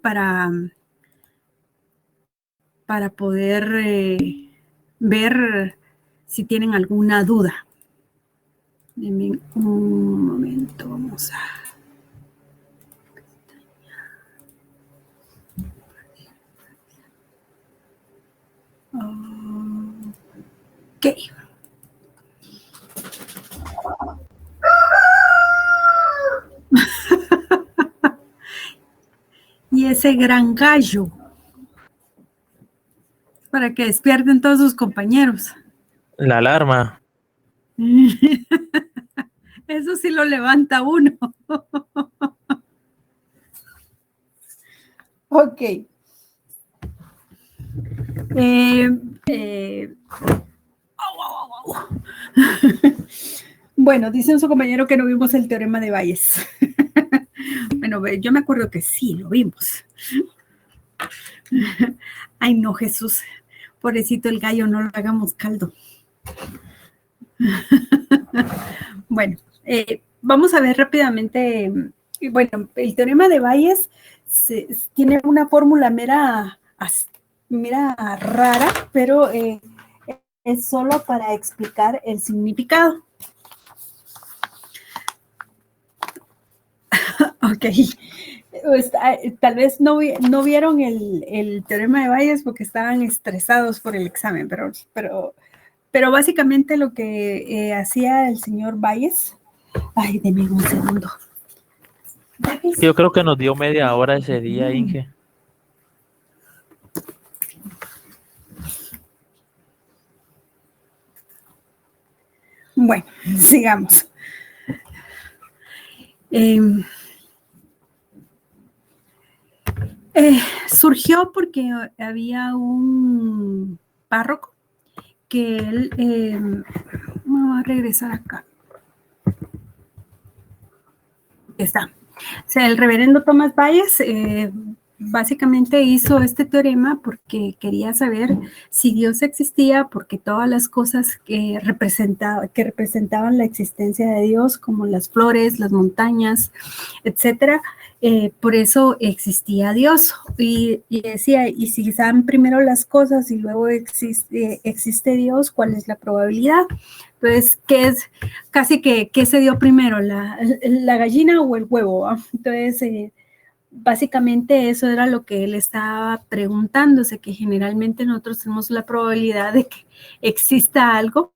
para poder ver si tienen alguna duda. Denme un momento, vamos a... Ok. Y ese gran gallo, para que despierten todos sus compañeros. La alarma. Eso sí lo levanta uno. Ok. Bueno, dice su compañero que no vimos el teorema de Bayes. Bueno, yo me acuerdo que sí, lo vimos. Ay, no, Jesús. Pobrecito el gallo, no lo hagamos caldo. Bueno, vamos a ver rápidamente. Bueno, el teorema de Bayes tiene una fórmula mera rara, pero es solo para explicar el significado. Ok. Tal vez no vieron el teorema de Bayes porque estaban estresados por el examen, pero básicamente lo que hacía el señor Bayes... Ay, deme un segundo. Yo creo que nos dio media hora ese día, Inge. Bueno, sigamos. Surgió porque había un párroco que él... vamos a regresar acá. Está. O sea, el reverendo Tomás Bayes básicamente hizo este teorema porque quería saber si Dios existía, porque todas las cosas que representaban la existencia de Dios, como las flores, las montañas, etcétera, por eso existía Dios. Y decía, y si están primero las cosas y luego existe Dios, ¿cuál es la probabilidad? Entonces, ¿qué es? Casi que, ¿qué se dio primero, la gallina o el huevo? Entonces, básicamente eso era lo que él estaba preguntándose, que generalmente nosotros tenemos la probabilidad de que exista algo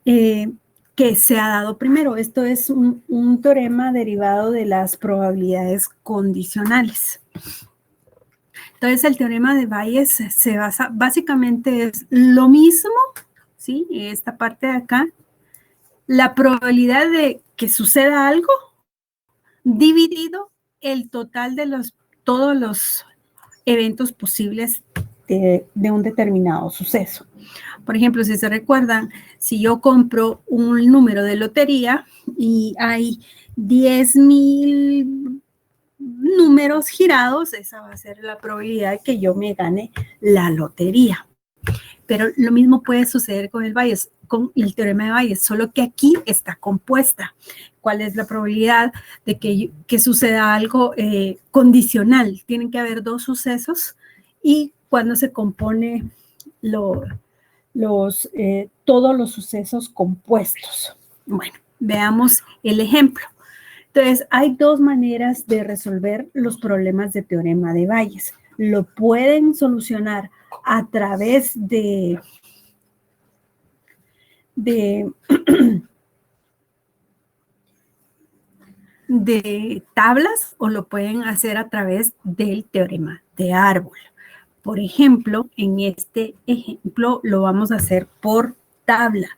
que se ha dado primero. Esto es un teorema derivado de las probabilidades condicionales. Entonces, el teorema de Bayes se basa, básicamente es lo mismo, ¿sí? Esta parte de acá, la probabilidad de que suceda algo dividido el total de todos los eventos posibles de un determinado suceso. Por ejemplo, si se recuerdan, si yo compro un número de lotería y hay 10,000 números girados, esa va a ser la probabilidad de que yo me gane la lotería. Pero lo mismo puede suceder con con el teorema de Bayes, solo que aquí está compuesta. ¿Cuál es la probabilidad de que suceda algo condicional? Tienen que haber dos sucesos y cuando se compone todos los sucesos compuestos. Bueno, veamos el ejemplo. Entonces, hay dos maneras de resolver los problemas de teorema de Bayes. Lo pueden solucionar a través de tablas o lo pueden hacer a través del teorema de árbol. Por ejemplo, en este ejemplo lo vamos a hacer por tabla.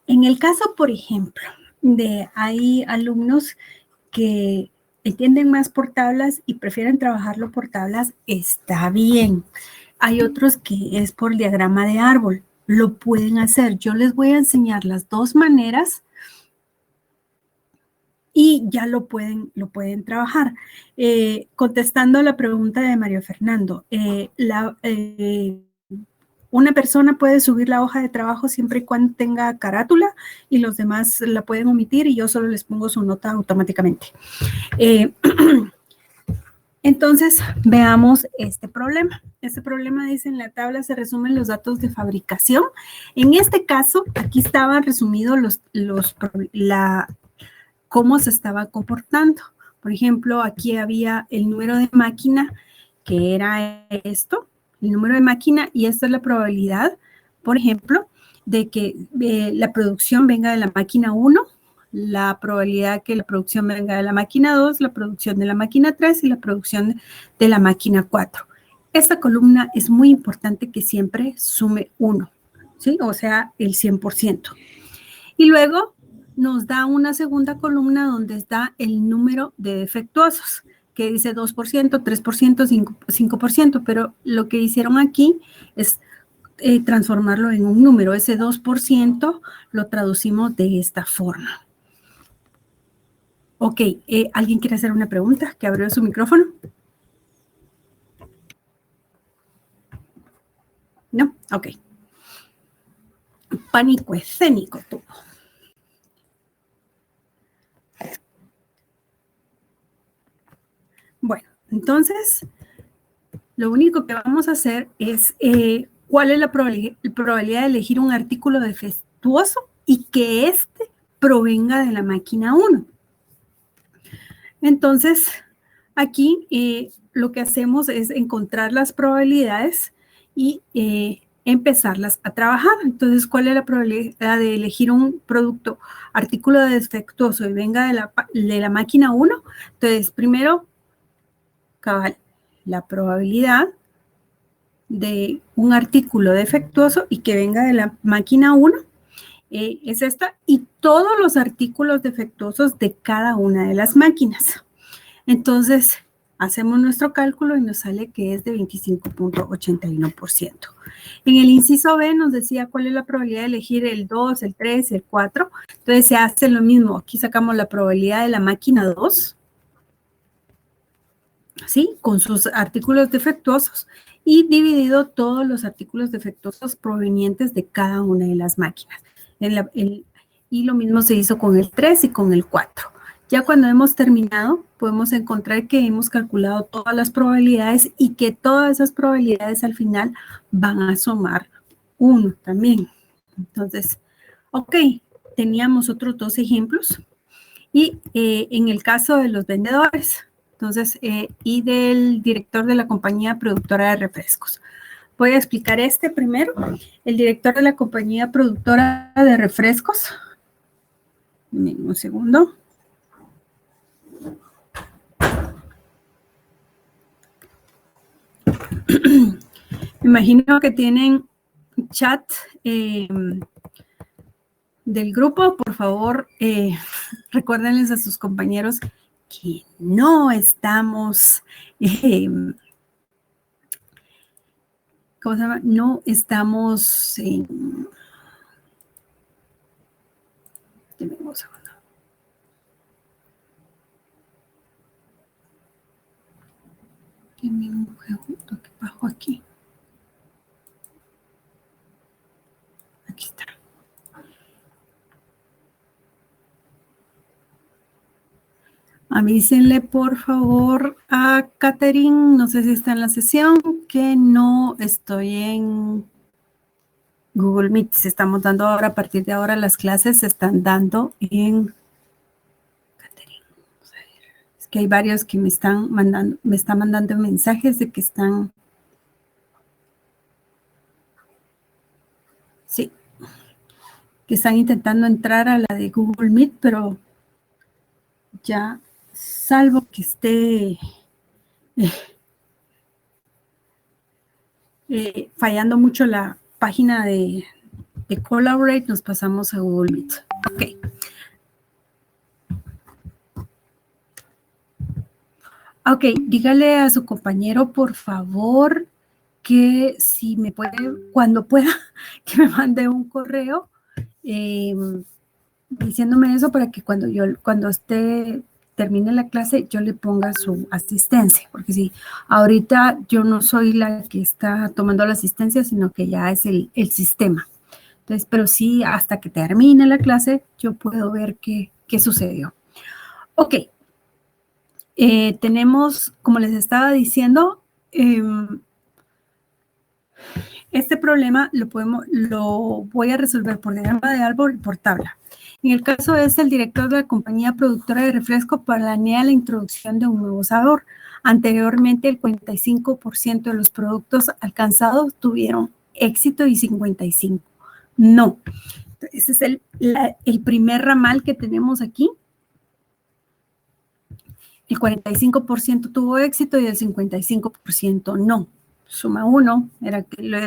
En el caso, por ejemplo, hay alumnos que entienden más por tablas y prefieren trabajarlo por tablas, está bien. Hay otros que es por diagrama de árbol, lo pueden hacer. Yo les voy a enseñar las dos maneras y ya lo pueden trabajar. Contestando a la pregunta de Mario Fernando, una persona puede subir la hoja de trabajo siempre y cuando tenga carátula y los demás la pueden omitir y yo solo les pongo su nota automáticamente. Entonces, veamos este problema. Este problema dice, en la tabla se resumen los datos de fabricación. En este caso, aquí estaban resumidos cómo se estaba comportando. Por ejemplo, aquí había el número de máquina, que era esto, el número de máquina, y esta es la probabilidad, por ejemplo, de que la producción venga de la máquina 1, la probabilidad que la producción venga de la máquina 2, la producción de la máquina 3 y la producción de la máquina 4. Esta columna es muy importante que siempre sume 1, ¿sí? O sea, el 100%. Y luego nos da una segunda columna donde está el número de defectuosos, que dice 2%, 3%, 5%, pero lo que hicieron aquí es transformarlo en un número. Ese 2% lo traducimos de esta forma. Ok, ¿alguien quiere hacer una pregunta? ¿Que abrió su micrófono? ¿No? Ok. Pánico escénico tuvo. Bueno, entonces, lo único que vamos a hacer es cuál es la probabilidad de elegir un artículo defectuoso y que éste provenga de la máquina 1. Entonces, aquí lo que hacemos es encontrar las probabilidades y empezarlas a trabajar. Entonces, ¿cuál es la probabilidad de elegir un producto, artículo defectuoso y venga de la máquina 1? Entonces, primero, cabal, la probabilidad de un artículo defectuoso y que venga de la máquina 1 es esta, y todos los artículos defectuosos de cada una de las máquinas. Entonces, hacemos nuestro cálculo y nos sale que es de 25.81%. En el inciso B nos decía cuál es la probabilidad de elegir el 2, el 3, el 4. Entonces, se hace lo mismo. Aquí sacamos la probabilidad de la máquina 2, ¿sí? Con sus artículos defectuosos y dividido todos los artículos defectuosos provenientes de cada una de las máquinas. Y lo mismo se hizo con el 3 y con el 4. Ya cuando hemos terminado, podemos encontrar que hemos calculado todas las probabilidades y que todas esas probabilidades al final van a sumar 1 también. Entonces, ok, teníamos otros 2 ejemplos. Y en el caso de los vendedores, entonces, y del director de la compañía productora de refrescos. Voy a explicar este primero. El director de la compañía productora de refrescos. Un segundo. Me imagino que tienen chat del grupo. Por favor, recuérdenles a sus compañeros que no estamos, ¿cómo se llama? No estamos en... Deme un segundo. Deme un segundo, ¿qué bajo aquí? Aquí está. Avísenle, por favor, a Catherine, no sé si está en la sesión, que no estoy en Google Meet. Se estamos dando ahora, a partir de ahora, las clases se están dando en Catherine. Vamos a ver. Es que hay varios que me están mandando mensajes de que están... Sí, que están intentando entrar a la de Google Meet, pero ya, salvo que esté fallando mucho la página de Collaborate, nos pasamos a Google Meet. Ok. Ok, dígale a su compañero, por favor, que si me puede, cuando pueda, que me mande un correo diciéndome eso para que cuando termine la clase, yo le ponga su asistencia, porque si ahorita yo no soy la que está tomando la asistencia, sino que ya es el sistema. Entonces, pero sí, hasta que termine la clase, yo puedo ver qué sucedió. Ok. tenemos, como les estaba diciendo, este problema lo voy a resolver por diagrama de árbol y por tabla. En el caso el director de la compañía productora de refresco planea la introducción de un nuevo sabor. Anteriormente, el 45% de los productos alcanzados tuvieron éxito y 55% no. Ese es el primer ramal que tenemos aquí. El 45% tuvo éxito y el 55% no. Suma 1, era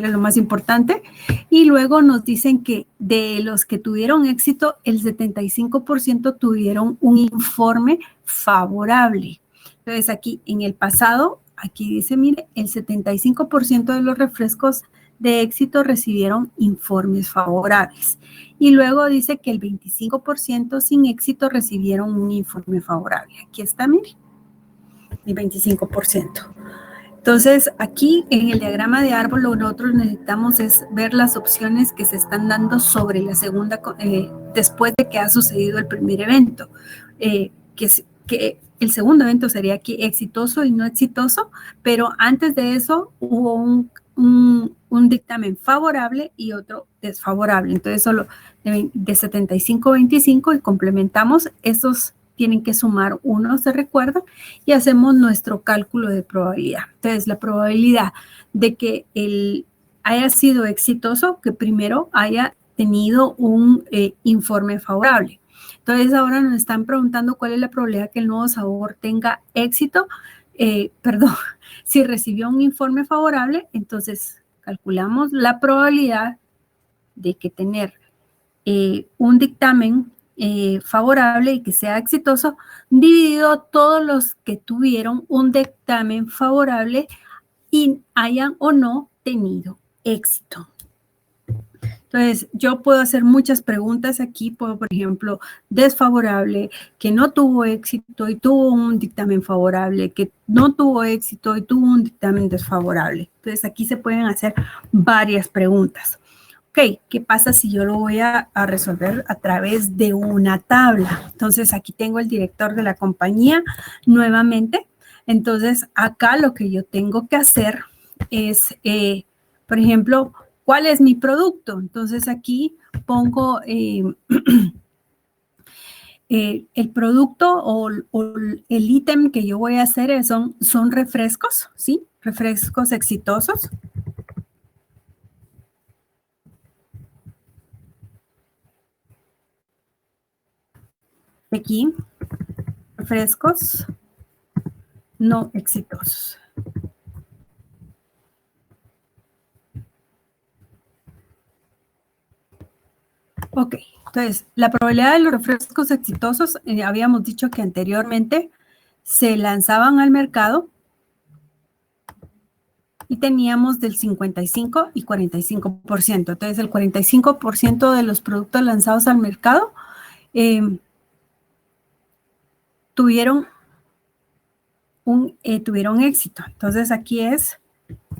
lo más importante. Y luego nos dicen que de los que tuvieron éxito, el 75% tuvieron un informe favorable. Entonces aquí en el pasado, aquí dice, mire, el 75% de los refrescos de éxito recibieron informes favorables. Y luego dice que el 25% sin éxito recibieron un informe favorable. Aquí está, mire, el 25%. Entonces, aquí en el diagrama de árbol, lo que nosotros necesitamos es ver las opciones que se están dando sobre la segunda, después de que ha sucedido el primer evento. Que el segundo evento sería aquí exitoso y no exitoso, pero antes de eso hubo un dictamen favorable y otro desfavorable. Entonces, solo de 75-25 y complementamos esos. Tienen que sumar 1, se recuerda, y hacemos nuestro cálculo de probabilidad. Entonces, la probabilidad de que haya sido exitoso, que primero haya tenido un informe favorable. Entonces, ahora nos están preguntando cuál es la probabilidad que el nuevo sabor tenga éxito. Si recibió un informe favorable, entonces calculamos la probabilidad de que tener un dictamen favorable y que sea exitoso, dividido todos los que tuvieron un dictamen favorable y hayan o no tenido éxito. Entonces, yo puedo hacer muchas preguntas aquí, puedo, por ejemplo, desfavorable, que no tuvo éxito y tuvo un dictamen favorable, que no tuvo éxito y tuvo un dictamen desfavorable. Entonces, aquí se pueden hacer varias preguntas. Ok, ¿qué pasa si yo lo voy a resolver a través de una tabla? Entonces, aquí tengo el director de la compañía nuevamente. Entonces, acá lo que yo tengo que hacer es, por ejemplo, ¿cuál es mi producto? Entonces, aquí pongo el producto o el ítem que yo voy a hacer son refrescos, ¿sí? Refrescos exitosos. Aquí, refrescos no exitosos. Ok, entonces, la probabilidad de los refrescos exitosos, habíamos dicho que anteriormente se lanzaban al mercado y teníamos del 55 y 45%. Entonces, el 45% de los productos lanzados al mercado tuvieron éxito. Entonces, aquí es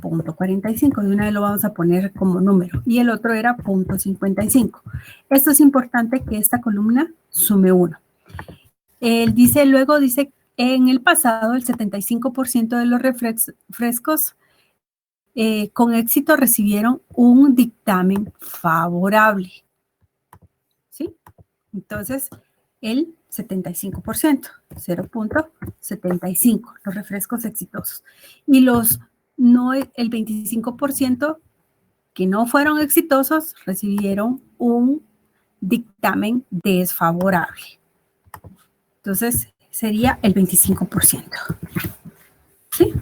0.45, de una vez lo vamos a poner como número, y el otro era 0.55. Esto es importante que esta columna sume 1. Luego dice, en el pasado el 75% de los refrescos con éxito recibieron un dictamen favorable. ¿Sí? Entonces, el 75%, 0.75, los refrescos exitosos. Y el 25% que no fueron exitosos recibieron un dictamen desfavorable. Entonces, sería el 25%. ¿Sí?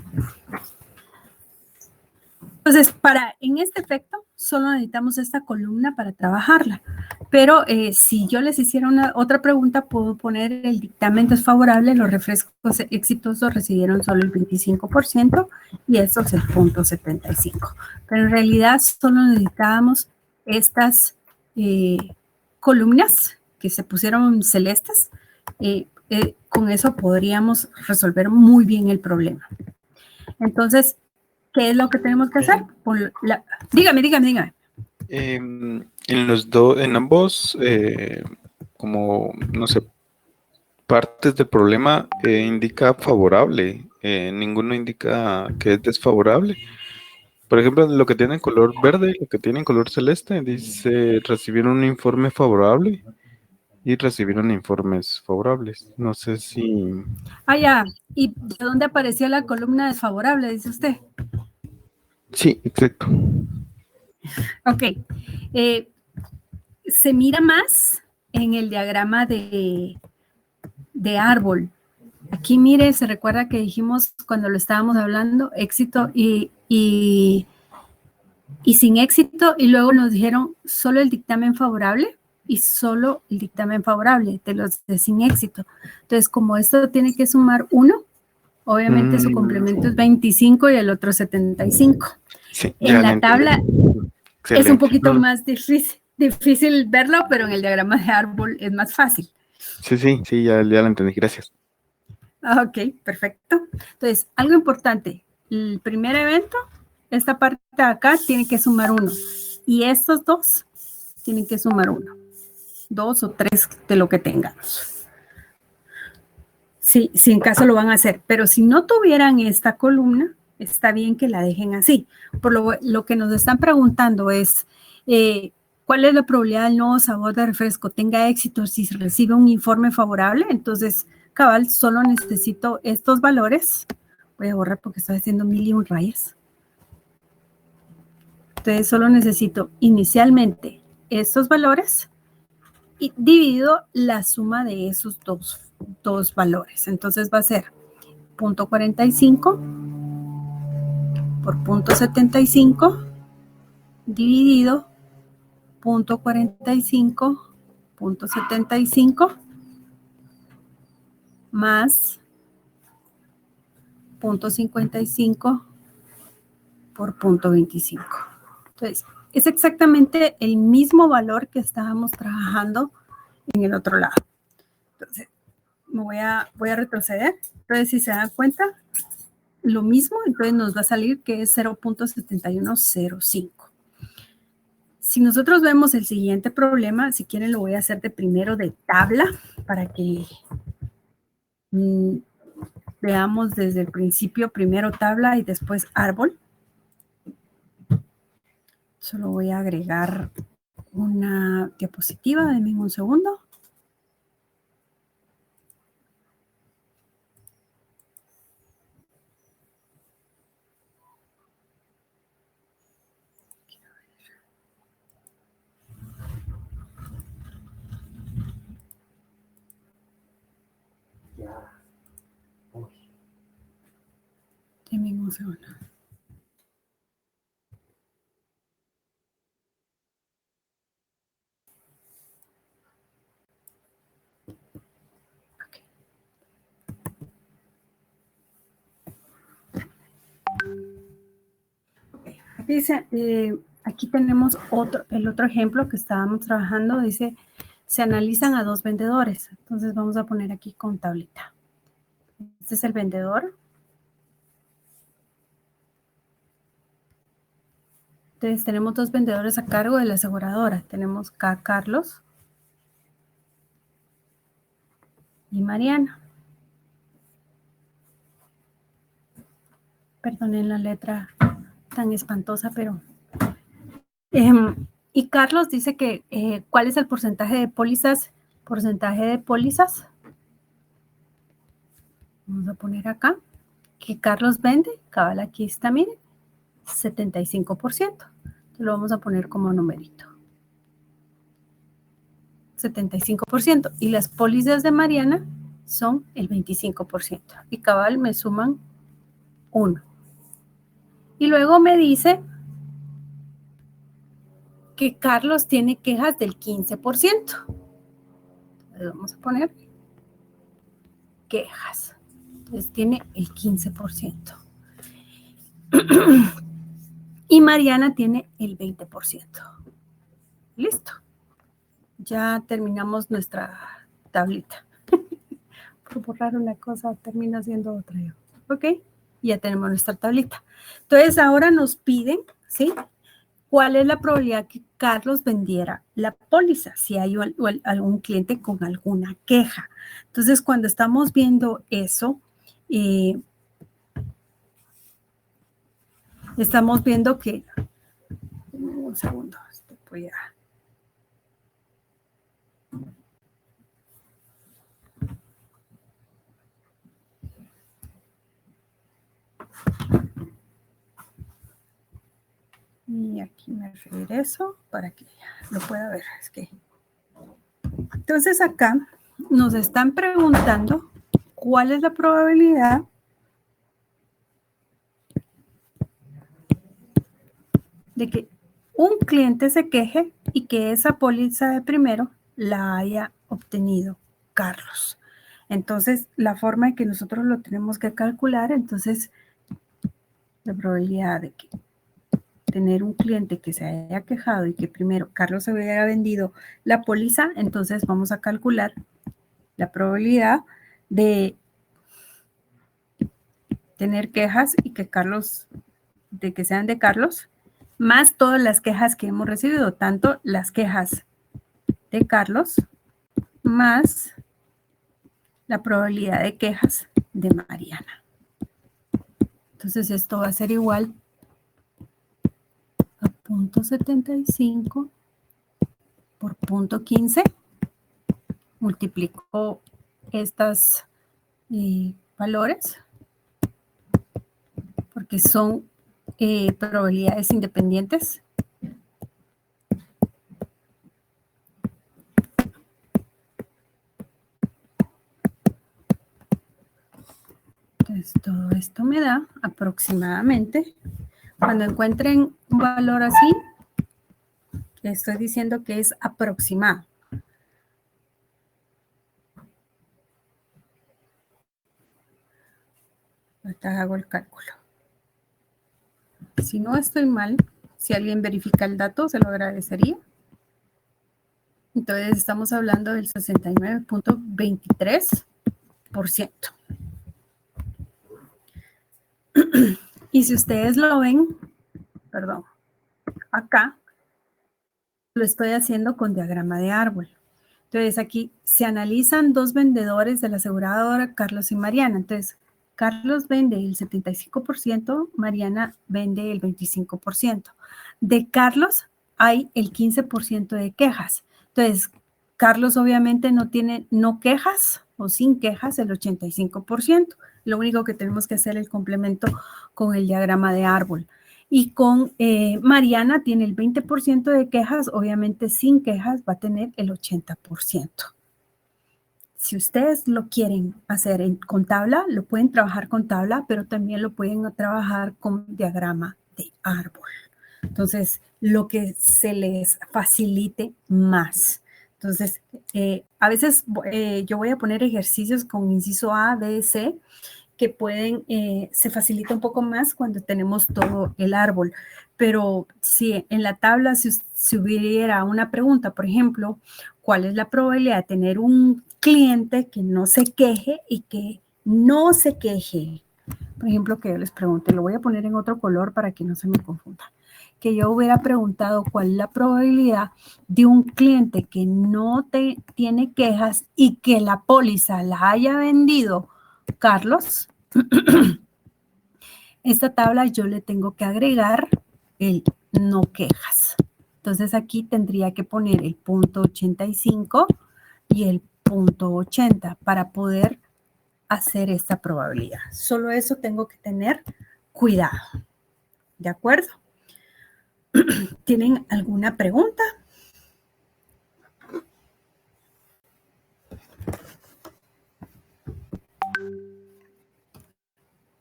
Entonces, en este efecto, solo necesitamos esta columna para trabajarla. Pero si yo les hiciera otra pregunta, puedo poner el dictamen desfavorable, los refrescos exitosos recibieron solo el 25% y eso es el 0.75. Pero en realidad solo necesitábamos estas columnas que se pusieron celestes. Con eso podríamos resolver muy bien el problema. Entonces, ¿qué es lo que tenemos que hacer? Dígame. En ambos, como, no sé, partes del problema indica favorable, ninguno indica que es desfavorable. Por ejemplo, lo que tiene en color verde y lo que tiene en color celeste dice recibieron un informe favorable y recibieron informes favorables. No sé si... Ah, ya. ¿Y de dónde apareció la columna desfavorable, dice usted? Sí, exacto. Ok. Se mira más en el diagrama de árbol. Aquí mire, se recuerda que dijimos cuando lo estábamos hablando, éxito y sin éxito, y luego nos dijeron solo el dictamen favorable y solo el dictamen favorable de los de sin éxito. Entonces, como esto tiene que sumar 1, obviamente su complemento es 25 y el otro 75. Sí, en la tabla excelente. es un poquito más difícil verlo, pero en el diagrama de árbol es más fácil. Sí, ya lo entendí, gracias. Ok, perfecto. Entonces, algo importante, el primer evento, esta parte de acá tiene que sumar 1 y estos dos tienen que sumar 1, 2 o 3 de lo que tengamos. Sí, si en caso lo van a hacer, pero si no tuvieran esta columna, está bien que la dejen así. Por lo que nos están preguntando es, ¿cuál es la probabilidad del nuevo sabor de refresco tenga éxito si se recibe un informe favorable? Entonces, cabal, solo necesito estos valores. Voy a borrar porque estoy haciendo 1001 rayas. Entonces, solo necesito inicialmente estos valores y dividido la suma de esos dos valores. Entonces, va a ser 0.45 por 0.75 dividido 0.45, 0.75 más 0.55 por 0.25. Entonces, es exactamente el mismo valor que estábamos trabajando en el otro lado. Entonces, voy a retroceder. Entonces, si se dan cuenta, lo mismo, entonces nos va a salir que es 0.7105. Si nosotros vemos el siguiente problema, si quieren lo voy a hacer de primero de tabla para que veamos desde el principio, primero tabla y después árbol. Solo voy a agregar una diapositiva, denme un segundo. Denme un segundo. Dice, aquí tenemos el otro ejemplo que estábamos trabajando. Dice, se analizan a 2 vendedores. Entonces vamos a poner aquí con tablita. Este es el vendedor. Entonces tenemos 2 vendedores a cargo de la aseguradora. Tenemos K. Carlos y Mariana. Perdonen la letra tan espantosa, pero... y Carlos dice que, ¿cuál es el porcentaje de pólizas? Porcentaje de pólizas. Vamos a poner acá. Que Carlos vende, cabal aquí está, miren, 75%. Lo vamos a poner como numerito. 75%. Y las pólizas de Mariana son el 25%. Y cabal me suman 1. Y luego me dice que Carlos tiene quejas del 15%. Entonces vamos a poner quejas. Entonces tiene el 15%. Y Mariana tiene el 20%. Listo. Ya terminamos nuestra tablita. Por borrar una cosa, termina siendo otra. ¿Ok? Ya tenemos nuestra tablita. Entonces, ahora nos piden, ¿sí? ¿cuál es la probabilidad que Carlos vendiera la póliza? Si hay algún cliente con alguna queja. Entonces, cuando estamos viendo eso, estamos viendo que, un segundo, voy a... Y aquí me regreso para que lo pueda ver. Entonces acá nos están preguntando cuál es la probabilidad de que un cliente se queje y que esa póliza de primero la haya obtenido Carlos. Entonces, la forma en que nosotros lo tenemos que calcular, entonces, la probabilidad de que tener un cliente que se haya quejado y que primero Carlos se hubiera vendido la póliza, entonces vamos a calcular la probabilidad de tener quejas y que Carlos, de que sean de Carlos, más todas las quejas que hemos recibido, tanto las quejas de Carlos más la probabilidad de quejas de Mariana. Entonces esto va a ser igual a 0.75 por 0.15. Multiplico estos valores porque son probabilidades independientes. Entonces todo esto me da aproximadamente, cuando encuentren un valor así, estoy diciendo que es aproximado. Ahorita hago el cálculo. Si no estoy mal, si alguien verifica el dato, se lo agradecería. Entonces estamos hablando del 69.23%. Y si ustedes lo ven, perdón, acá lo estoy haciendo con diagrama de árbol. Entonces aquí se analizan dos vendedores de la aseguradora, Carlos y Mariana. Entonces, Carlos vende el 75%, Mariana vende el 25%. De Carlos hay el 15% de quejas. Entonces, Carlos obviamente no tiene no quejas o sin quejas el 85%. Lo único que tenemos que hacer es el complemento con el diagrama de árbol. Y con Mariana tiene el 20% de quejas, obviamente sin quejas va a tener el 80%. Si ustedes lo quieren hacer con tabla, lo pueden trabajar con tabla, pero también lo pueden trabajar con diagrama de árbol. Entonces, lo que se les facilite más. Entonces, a veces yo voy a poner ejercicios con inciso A, B, C, que pueden, se facilita un poco más cuando tenemos todo el árbol. Pero si en la tabla si hubiera una pregunta, por ejemplo, ¿cuál es la probabilidad de tener un cliente que no se queje y que no se queje? Por ejemplo, que yo les pregunte, lo voy a poner en otro color para que no se me confunda. Que yo hubiera preguntado cuál es la probabilidad de un cliente que no tiene quejas y que la póliza la haya vendido Carlos. Esta tabla yo le tengo que agregar el no quejas. Entonces aquí tendría que poner el 0.85 y el 0.80 para poder hacer esta probabilidad. Solo eso tengo que tener cuidado. ¿De acuerdo? ¿Tienen alguna pregunta?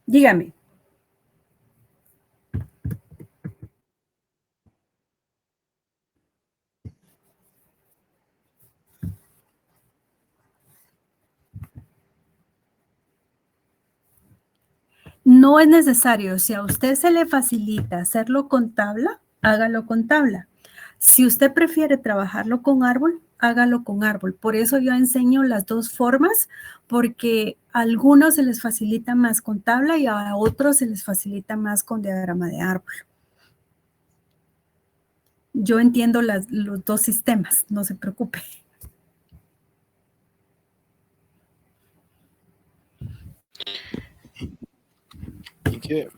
Dígame. No es necesario. Si a usted se le facilita hacerlo con tabla, hágalo con tabla. Si usted prefiere trabajarlo con árbol, hágalo con árbol. Por eso yo enseño las dos formas, porque a algunos se les facilita más con tabla y a otros se les facilita más con diagrama de árbol. Yo entiendo los dos sistemas, no se preocupe.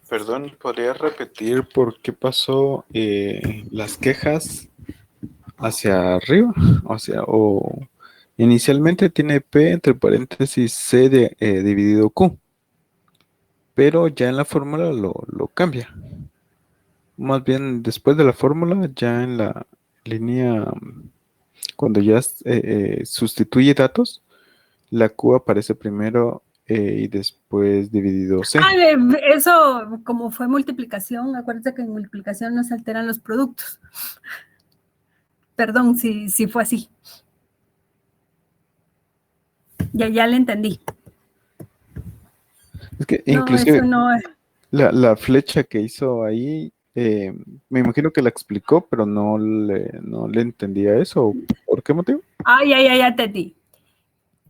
Perdón, ¿podría repetir por qué pasó las quejas hacia arriba? O inicialmente tiene P entre paréntesis C dividido Q, pero ya en la fórmula lo cambia. Más bien después de la fórmula, ya en la línea, cuando ya sustituye datos, la Q aparece primero y después dividido C. Eso, como fue multiplicación, acuérdense que en multiplicación no se alteran los productos. Perdón si fue así. Ya le entendí. Es que No, inclusive eso no es. la flecha que hizo ahí, me imagino que la explicó, pero no le entendía eso. ¿Por qué motivo? Ya entendí.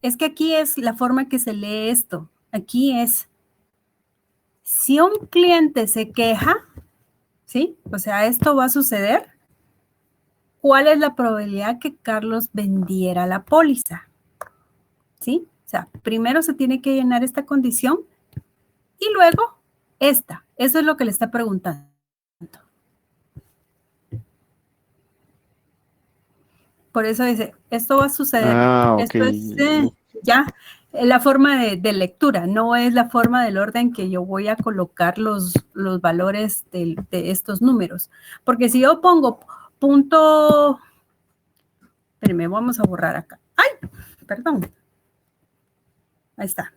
Es que aquí es la forma que se lee esto. Aquí es, si un cliente se queja, ¿sí? O sea, esto va a suceder. ¿Cuál es la probabilidad que Carlos vendiera la póliza? ¿Sí? O sea, primero se tiene que llenar esta condición y luego esta. Eso es lo que le está preguntando. Por eso dice, esto va a suceder. Ah, ok. Esto es ya la forma de lectura, no es la forma del orden que yo voy a colocar los valores de estos números. Porque si yo pongo punto, espérenme, vamos a borrar acá. ¡Ay! Perdón. Ahí está.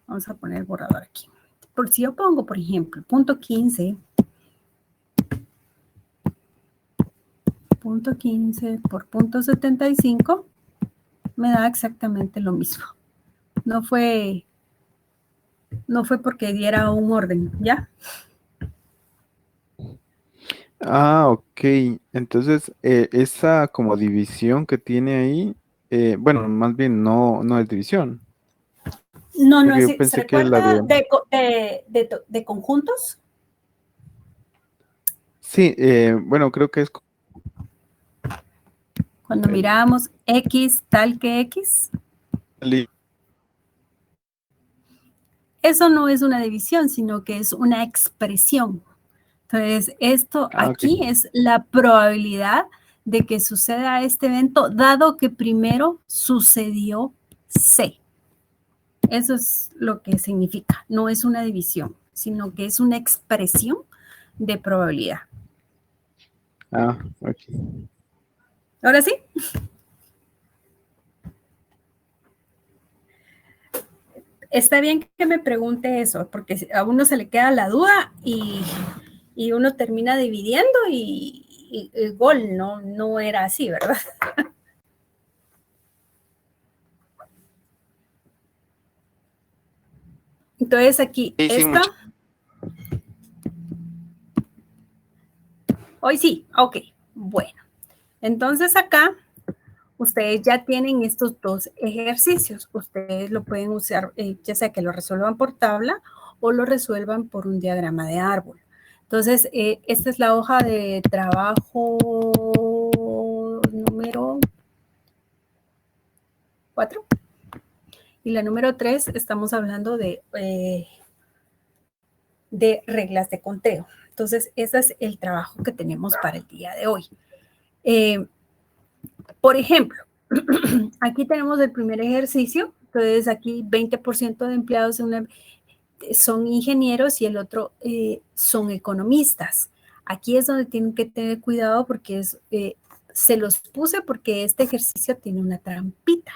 Vamos a poner el borrador aquí. Por si yo pongo, por ejemplo, punto 15, por punto 75, me da exactamente lo mismo. No fue porque diera un orden, ¿ya? Ah, ok. Entonces, esa como división que tiene ahí, bueno, más bien no es división. No, Porque yo ¿se pensé que la recuerda de... de conjuntos? Sí, bueno, creo que es... Cuando mirábamos X tal que X. Eso no es una división, sino que es una expresión. Entonces, esto aquí okay. es la probabilidad de que suceda este evento, dado que primero sucedió C. Eso es lo que significa. No es una división, sino que es una expresión de probabilidad. Ah, ok. ¿Ahora sí? Está bien que me pregunte eso, porque a uno se le queda la duda y uno termina dividiendo y gol, no era así, ¿verdad? Entonces aquí, Sí, esta. Hoy sí, ok, bueno. Entonces acá, ustedes ya tienen estos dos ejercicios. Ustedes lo pueden usar, ya sea que lo resuelvan por tabla o lo resuelvan por un diagrama de árbol. Entonces, esta es la hoja de trabajo número 4. Y la número 3, estamos hablando de reglas de conteo. Entonces, ese es el trabajo que tenemos para el día de hoy. Por ejemplo, aquí tenemos el primer ejercicio. Entonces, aquí 20% de empleados son ingenieros y el otro son economistas. Aquí es donde tienen que tener cuidado porque se los puse porque este ejercicio tiene una trampita.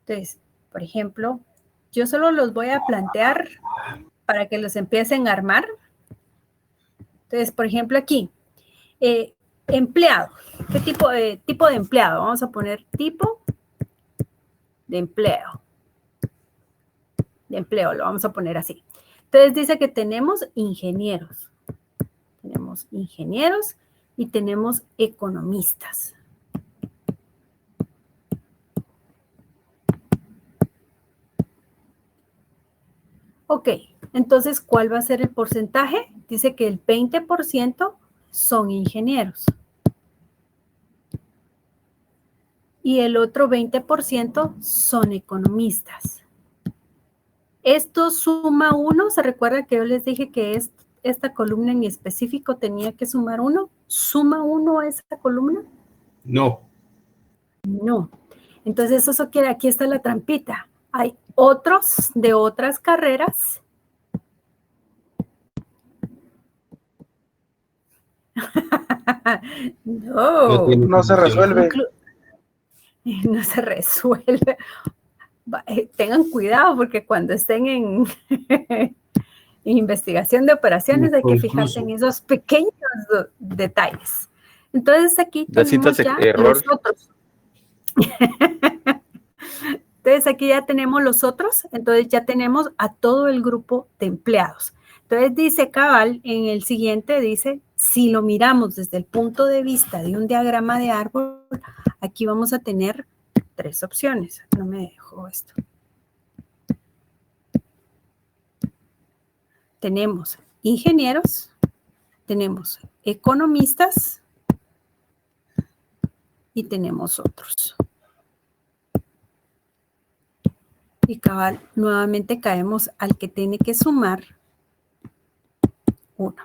Entonces, por ejemplo, yo solo los voy a plantear para que los empiecen a armar. Entonces, por ejemplo, aquí, empleado. ¿Qué tipo de empleado? Vamos a poner tipo de empleo. De empleo, lo vamos a poner así. Entonces dice que tenemos ingenieros. Tenemos ingenieros y tenemos economistas. Ok, entonces, ¿cuál va a ser el porcentaje? Dice que el 20% son ingenieros. Y el otro 20% son economistas. Esto suma 1. ¿Se recuerda que yo les dije que esta columna en específico tenía que sumar 1? ¿Suma 1 a esta columna? No. No. Entonces, eso quiere, aquí está la trampita. Hay otros de otras carreras. No se resuelve. No se resuelve. Tengan cuidado porque cuando estén en investigación de operaciones hay que fijarse en esos pequeños detalles. Entonces aquí tenemos ya los otros. Entonces aquí ya tenemos los otros, entonces ya tenemos a todo el grupo de empleados. Entonces dice cabal, en el siguiente dice, si lo miramos desde el punto de vista de un diagrama de árbol, aquí vamos a tener 3 opciones. No me dejo esto. Tenemos ingenieros, tenemos economistas y tenemos otros. Y cabal, nuevamente caemos al que tiene que sumar 1.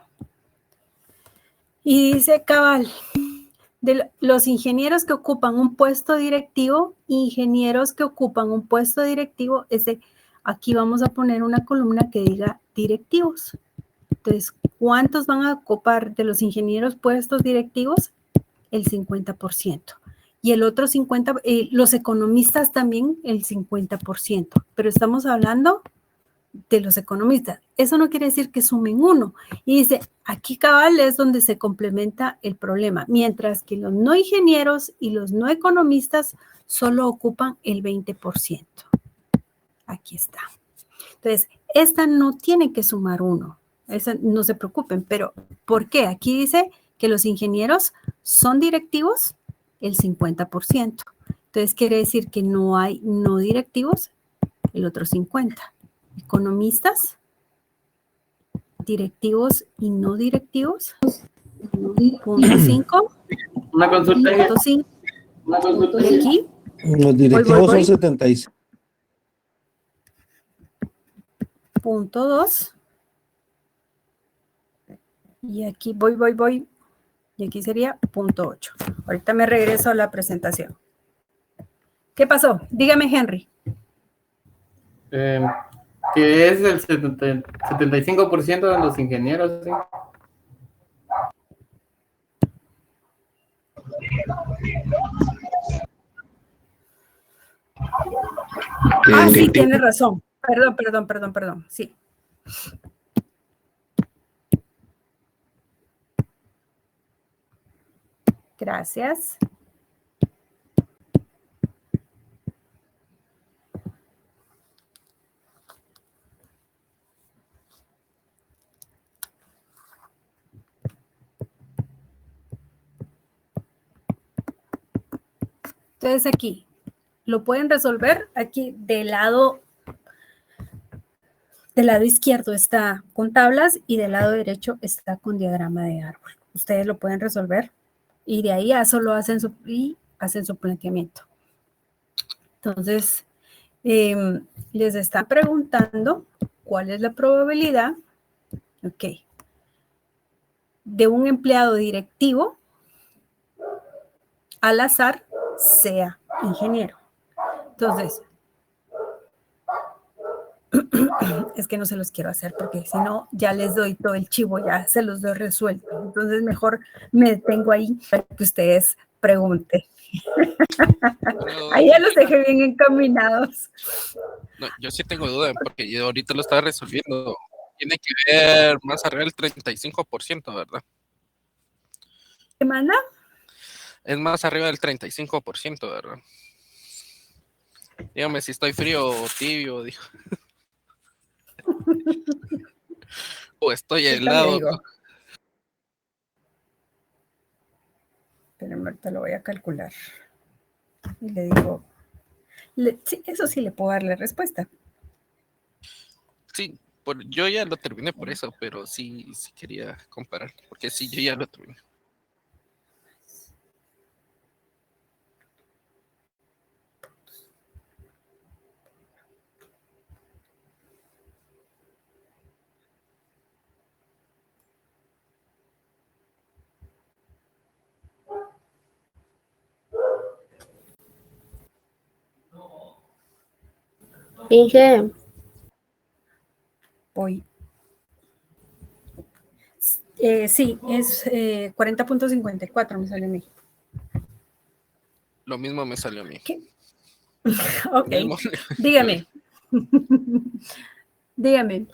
Y dice cabal, de los ingenieros que ocupan un puesto directivo, aquí vamos a poner una columna que diga directivos. Entonces, ¿cuántos van a ocupar de los ingenieros puestos directivos? El 50%. Y el otro 50%, los economistas también el 50%. Pero estamos hablando de los economistas. Eso no quiere decir que sumen 1. Y dice, aquí cabal es donde se complementa el problema. Mientras que los no ingenieros y los no economistas solo ocupan el 20%. Aquí está. Entonces, esta no tiene que sumar 1. Esa, no se preocupen, pero ¿por qué? Aquí dice que los ingenieros son directivos el 50%. Entonces, quiere decir que no hay no directivos el otro 50%. Economistas, directivos y no directivos, punto 5. Una consulta. Punto 5. Y aquí. Los directivos son 76. Punto 2. Y aquí voy. Y aquí sería punto 8. Ahorita me regreso a la presentación. ¿Qué pasó? Dígame, Henry. Que es el 75% de los ingenieros, ¿sí? Sí, tiene razón. Perdón. Sí. Gracias. Entonces aquí, lo pueden resolver. Aquí del lado izquierdo está con tablas y del lado derecho está con diagrama de árbol. Ustedes lo pueden resolver y de ahí ya solo hacen su planteamiento. Entonces, les están preguntando cuál es la probabilidad, de un empleado directivo al azar sea ingeniero. Entonces, es que no se los quiero hacer porque si no, ya les doy todo el chivo, ya se los doy resuelto. Entonces, mejor me detengo ahí para que ustedes pregunten. Ahí ya los dejé bien encaminados. No, yo sí tengo duda porque yo ahorita lo estaba resolviendo. Tiene que ver más arriba del 35%, ¿verdad? ¿Qué manda? Es más arriba del 35%, ¿verdad? Dígame si estoy frío o tibio, dijo. O estoy helado. Pero ahorita lo voy a calcular. Y le digo, sí, eso sí le puedo dar la respuesta. Sí, Yo ya lo terminé por eso, pero sí quería comparar, porque sí, yo ya lo terminé. Inge, Hoy. Sí, es 40.54 me salió a mí. Lo mismo me salió a mí. ¿Qué? Ok, Mismo. dígame. Dígame.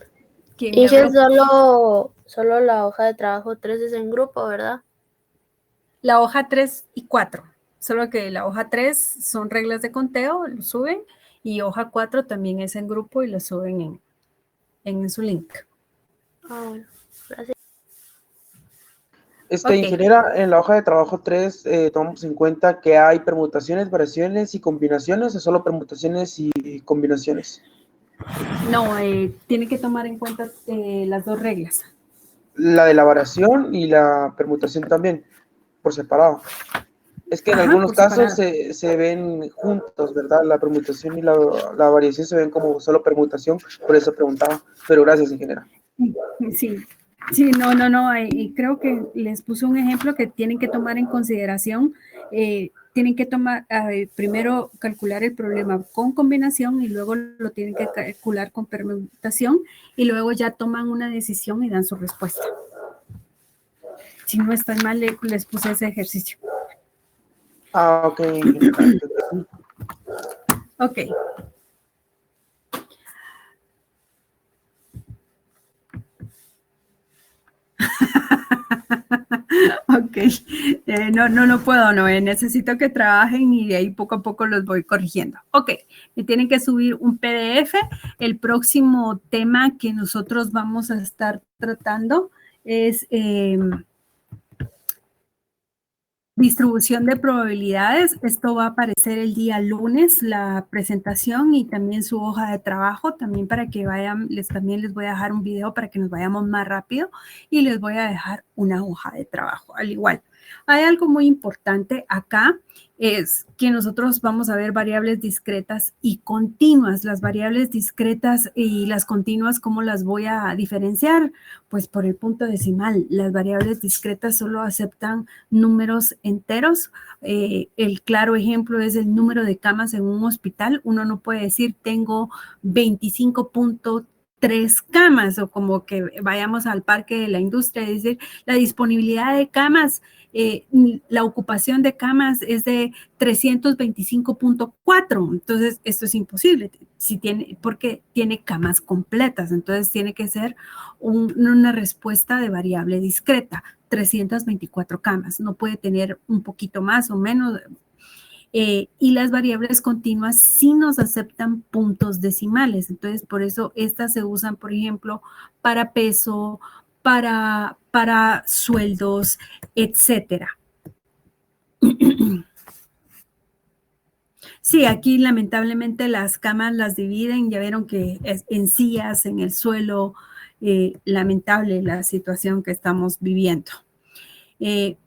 ¿Quién me Inge, habló? solo la hoja de trabajo 3 es en grupo, ¿verdad? La hoja 3 y 4, solo que la hoja 3 son reglas de conteo, lo suben, y hoja 4 también es en grupo y lo suben en su link. Ah, bueno, gracias. Ok. Ingeniera, en la hoja de trabajo 3 tomamos en cuenta que hay permutaciones, variaciones y combinaciones, o solo permutaciones y combinaciones. No, tiene que tomar en cuenta las dos reglas. La de la variación y la permutación también, por separado. Es que en Ajá, algunos por casos separado. se ven juntos, ¿verdad? La permutación y la variación se ven como solo permutación, por eso preguntaba. Pero gracias, ingeniera. Sí, no, y creo que les puse un ejemplo que tienen que tomar en consideración. Tienen que tomar, primero calcular el problema con combinación y luego lo tienen que calcular con permutación y luego ya toman una decisión y dan su respuesta. Si no estoy mal, les puse ese ejercicio. Ah, ok, ingeniera. Ok. Ok, no puedo, no, necesito que trabajen y de ahí poco a poco los voy corrigiendo. Ok, me tienen que subir un PDF. El próximo tema que nosotros vamos a estar tratando es distribución de probabilidades. Esto va a aparecer el día lunes, la presentación y también su hoja de trabajo, también para que vayan, también les voy a dejar un video para que nos vayamos más rápido y les voy a dejar una hoja de trabajo al igual. Hay algo muy importante acá, es que nosotros vamos a ver variables discretas y continuas. Las variables discretas y las continuas, ¿cómo las voy a diferenciar? Pues por el punto decimal. Las variables discretas solo aceptan números enteros. El claro ejemplo es el número de camas en un hospital. Uno no puede decir tengo 25.3 camas o como que vayamos al parque de la industria y decir la disponibilidad de camas, la ocupación de camas es de 325.4. Entonces, esto es imposible porque tiene camas completas. Entonces, tiene que ser una respuesta de variable discreta. 324 camas, no puede tener un poquito más o menos. Y las variables continuas sí nos aceptan puntos decimales. Entonces, por eso estas se usan, por ejemplo, para peso, para sueldos, etcétera. Sí, aquí lamentablemente las camas las dividen, ya vieron que es en sillas, en el suelo, lamentable la situación que estamos viviendo. Y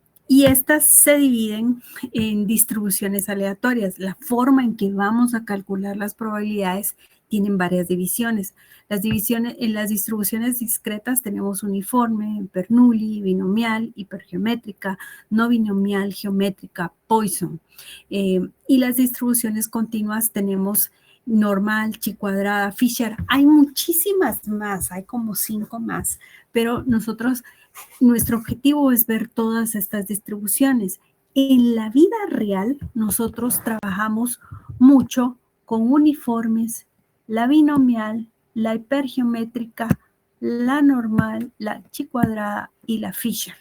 estas se dividen en distribuciones aleatorias. La forma en que vamos a calcular las probabilidades tienen varias divisiones. En las distribuciones discretas tenemos uniforme, Bernoulli, binomial, hipergeométrica, no binomial, geométrica, Poisson. Y las distribuciones continuas tenemos normal, chi cuadrada, Fisher. Hay muchísimas más, hay como 5 más, pero nuestro objetivo es ver todas estas distribuciones. En la vida real, nosotros trabajamos mucho con uniformes, la binomial, la hipergeométrica, la normal, la chi cuadrada y la Fisher.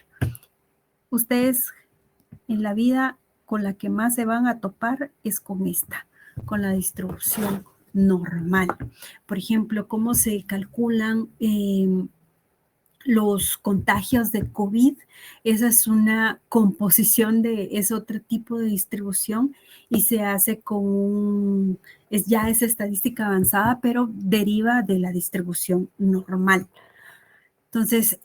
Ustedes en la vida con la que más se van a topar es con esta, con la distribución normal. Por ejemplo, cómo se calculan los contagios de COVID. Esa es una composición es otro tipo de distribución y se hace con ya es estadística avanzada, pero deriva de la distribución normal. Entonces,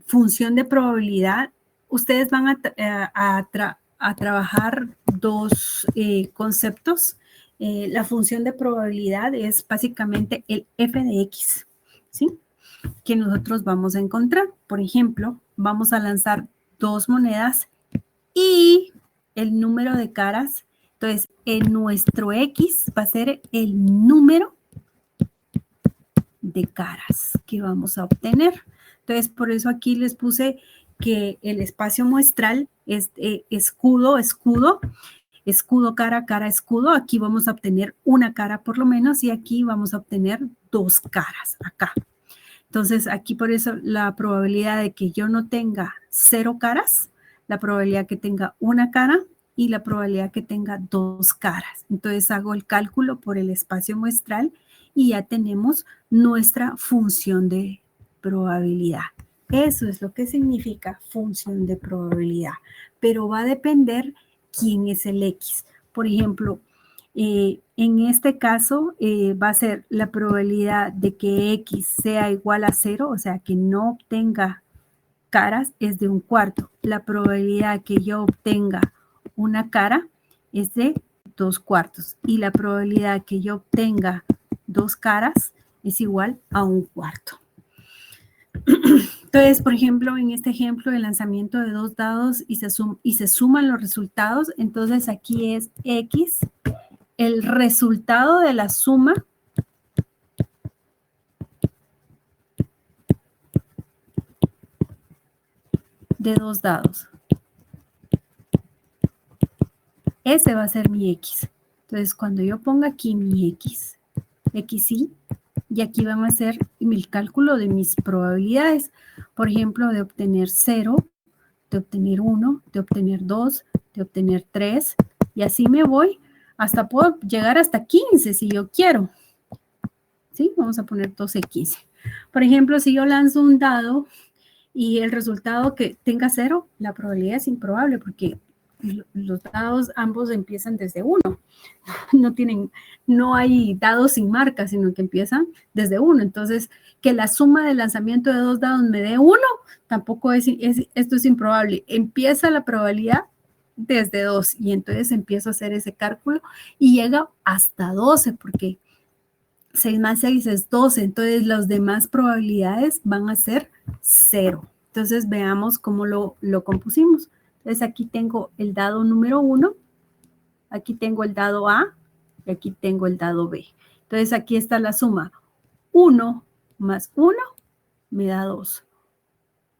función de probabilidad, ustedes van a trabajar dos conceptos. La función de probabilidad es básicamente el f de x, ¿sí? Que nosotros vamos a encontrar. Por ejemplo, vamos a lanzar dos monedas y el número de caras. Entonces, en nuestro x va a ser el número de caras que vamos a obtener. Entonces, por eso aquí les puse que el espacio muestral es escudo, escudo, escudo, cara, cara, escudo. Aquí vamos a obtener una cara por lo menos y aquí vamos a obtener dos caras acá. Entonces, aquí por eso la probabilidad de que yo no tenga 0 caras, la probabilidad que tenga una cara y la probabilidad que tenga 2 caras. Entonces, hago el cálculo por el espacio muestral y ya tenemos nuestra función de probabilidad. Eso es lo que significa función de probabilidad. Pero va a depender quién es el X. Por ejemplo, en este caso va a ser la probabilidad de que X sea igual a 0, o sea, que no obtenga caras, es de 1/4. La probabilidad que yo obtenga una cara es de 2/4. Y la probabilidad que yo obtenga 2 caras es igual a 1/4. Entonces, por ejemplo, en este ejemplo de lanzamiento de 2 dados y se suman los resultados, entonces aquí es X, el resultado de la suma de 2 dados. Ese va a ser mi X. Entonces, cuando yo ponga aquí mi X, XY, y aquí van a hacer el cálculo de mis probabilidades. Por ejemplo, de obtener 0, de obtener 1, de obtener 2, de obtener 3, y así me voy. Hasta puedo llegar hasta 15 si yo quiero. ¿Sí? Vamos a poner 12, 15. Por ejemplo, si yo lanzo un dado y el resultado que tenga 0, la probabilidad es improbable porque los dados ambos empiezan desde 1. No hay dados sin marca, sino que empiezan desde 1. Entonces, que la suma del lanzamiento de 2 dados me dé 1, tampoco esto es improbable. Empieza la probabilidad desde 2 y entonces empiezo a hacer ese cálculo y llega hasta 12 porque 6 más 6 es 12, entonces las demás probabilidades van a ser 0. Entonces veamos cómo lo compusimos. Entonces aquí tengo el dado número 1, aquí tengo el dado A y aquí tengo el dado B. Entonces aquí está la suma. 1 más 1 me da 2.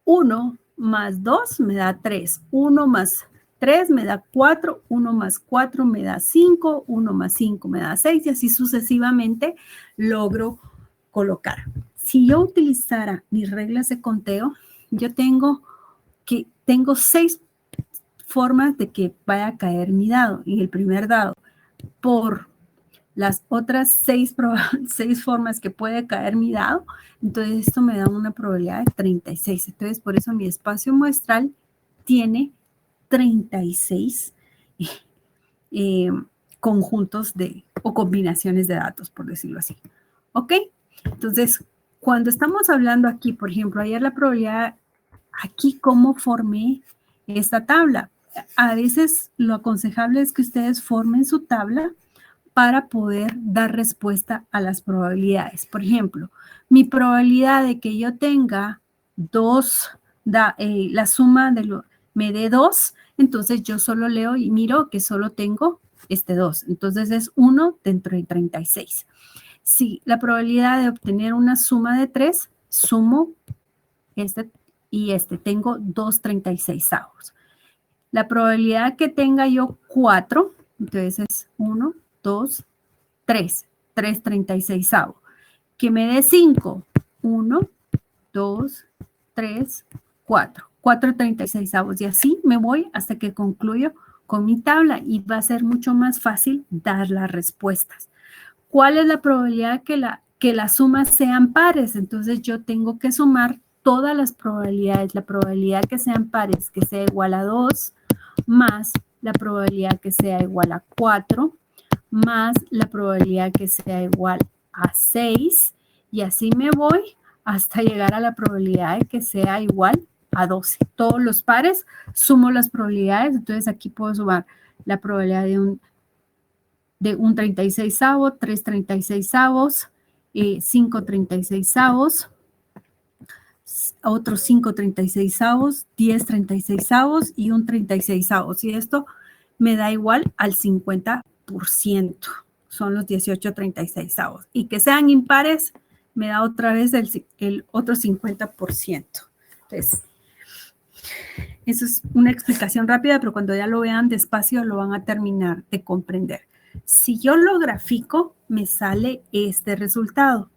1 más 2 me da 3. 1 más 3 me da 4, 1 más 4 me da 5, 1 más 5 me da 6 y así sucesivamente logro colocar. Si yo utilizara mis reglas de conteo, yo tengo 6 formas de que vaya a caer mi dado y el primer dado por las otras 6 formas que puede caer mi dado, entonces esto me da una probabilidad de 36. Entonces por eso mi espacio muestral tiene 36 conjuntos o combinaciones de datos, por decirlo así. ¿Ok? Entonces, cuando estamos hablando aquí, por ejemplo, ayer la probabilidad, aquí cómo formé esta tabla. A veces lo aconsejable es que ustedes formen su tabla para poder dar respuesta a las probabilidades. Por ejemplo, mi probabilidad de que yo tenga la suma me dé 2, entonces yo solo leo y miro que solo tengo 2. Entonces es 1 dentro de 36. Si la probabilidad de obtener una suma de 3, sumo y tengo 2/36. La probabilidad que tenga yo 4, entonces es 1, 2, 3, 3/36. Que me dé 5, 1, 2, 3, 4, 4/36. Y así me voy hasta que concluyo con mi tabla y va a ser mucho más fácil dar las respuestas. ¿Cuál es la probabilidad que las sumas sean pares? Entonces yo tengo que sumar todas las probabilidades, la probabilidad que sean pares que sea igual a 2, más la probabilidad que sea igual a 4, más la probabilidad que sea igual a 6, y así me voy hasta llegar a la probabilidad de que sea igual a 12. Todos los pares, sumo las probabilidades, entonces aquí puedo sumar la probabilidad de un 36avo, 3 36avos, 5 36avos, otros 5 36avos, 10 36avos y un 36avos. Y esto me da igual al 50%. Son los 18 36avos. Y que sean impares, me da otra vez el otro 50%. Entonces, eso es una explicación rápida, pero cuando ya lo vean despacio lo van a terminar de comprender. Si yo lo grafico, me sale este resultado.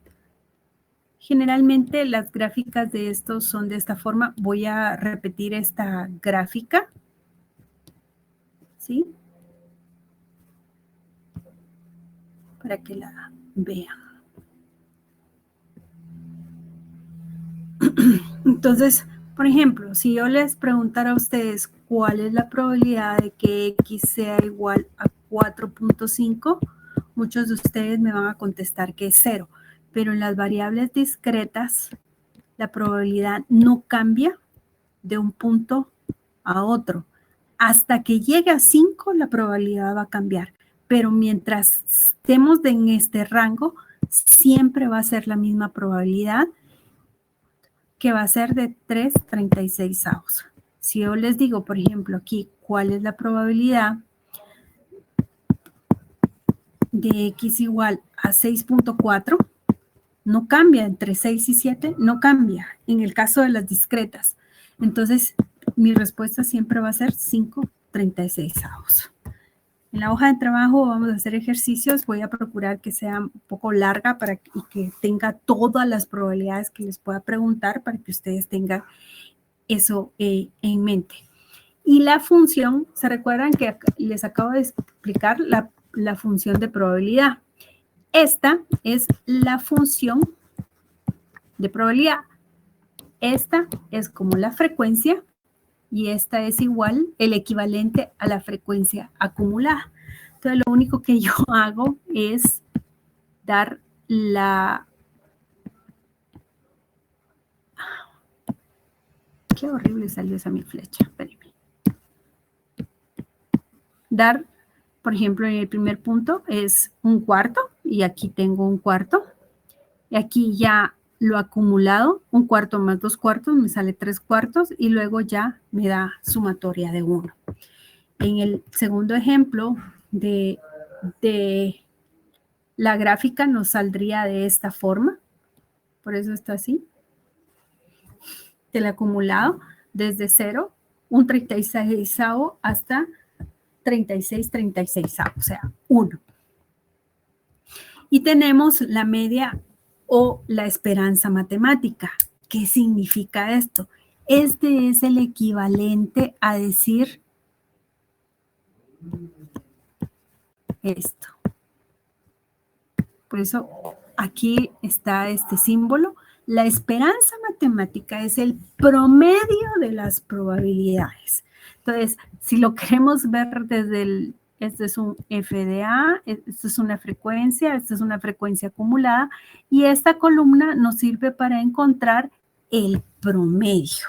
Generalmente las gráficas de estos son de esta forma. Voy a repetir esta gráfica. ¿Sí? Para que la vean. Entonces, por ejemplo, si yo les preguntara a ustedes cuál es la probabilidad de que X sea igual a 4.5, muchos de ustedes me van a contestar que es 0. Pero en las variables discretas, la probabilidad no cambia de un punto a otro. Hasta que llegue a 5, la probabilidad va a cambiar. Pero mientras estemos en este rango, siempre va a ser la misma probabilidad, que va a ser de 3 36avos. Si yo les digo, por ejemplo, aquí, ¿cuál es la probabilidad de X igual a 6.4? No cambia entre 6 y 7, no cambia en el caso de las discretas. Entonces, mi respuesta siempre va a ser 5 36avos. En la hoja de trabajo vamos a hacer ejercicios. Voy a procurar que sea un poco larga y que tenga todas las probabilidades que les pueda preguntar para que ustedes tengan eso en mente. Y la función, ¿se recuerdan que les acabo de explicar la función de probabilidad? Esta es la función de probabilidad. Esta es como la frecuencia y esta es igual, el equivalente a la frecuencia acumulada. Entonces, lo único que yo hago es dar la... Qué horrible salió esa mi flecha, espérenme. Dar, por ejemplo, en el primer punto es 1/4 y aquí tengo 1/4. Y aquí ya lo acumulado, 1/4 más 2/4 me sale 3/4 y luego ya me da sumatoria de 1. En el segundo ejemplo de la gráfica nos saldría de esta forma. Por eso está así. Del acumulado desde 0, un 36avo hasta 36 36avos, o sea, 1. Y tenemos la media o la esperanza matemática. ¿Qué significa esto? Este es el equivalente a decir esto. Por eso aquí está este símbolo. La esperanza matemática es el promedio de las probabilidades. Entonces, si lo queremos ver desde este es un FDA, esto es una frecuencia, esta es una frecuencia acumulada, y esta columna nos sirve para encontrar el promedio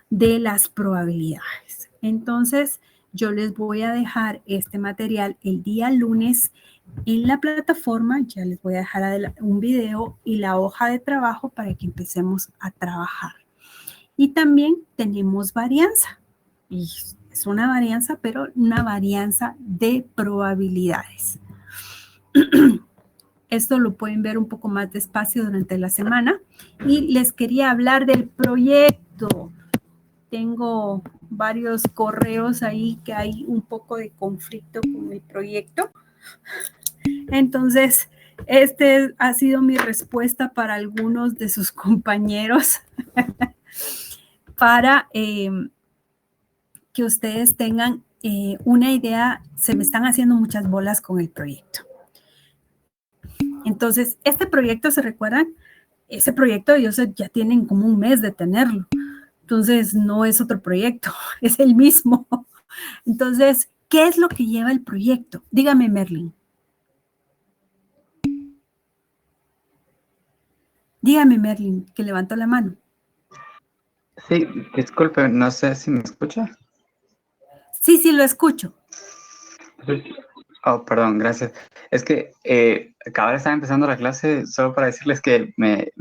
de las probabilidades. Entonces, yo les voy a dejar este material el día lunes en la plataforma. Ya les voy a dejar un video y la hoja de trabajo para que empecemos a trabajar. Y también tenemos varianza. Y es una varianza, pero una varianza de probabilidades. Esto lo pueden ver un poco más despacio durante la semana. Y les quería hablar del proyecto. Tengo varios correos ahí que hay un poco de conflicto con el proyecto. Entonces, este ha sido mi respuesta para algunos de sus compañeros para que ustedes tengan una idea. Se me están haciendo muchas bolas con el proyecto. Entonces, este proyecto, ¿se recuerdan? ese proyecto ellos ya tienen como un mes de tenerlo. Entonces, no es otro proyecto, es el mismo. Entonces, ¿qué es lo que lleva el proyecto? Dígame, Merlin. Dígame, Merlin, que levantó la mano. Sí, disculpe, no sé si me escucha. Sí, sí, lo escucho. Oh, perdón, gracias. Es que acaba de estar empezando la clase solo para decirles que me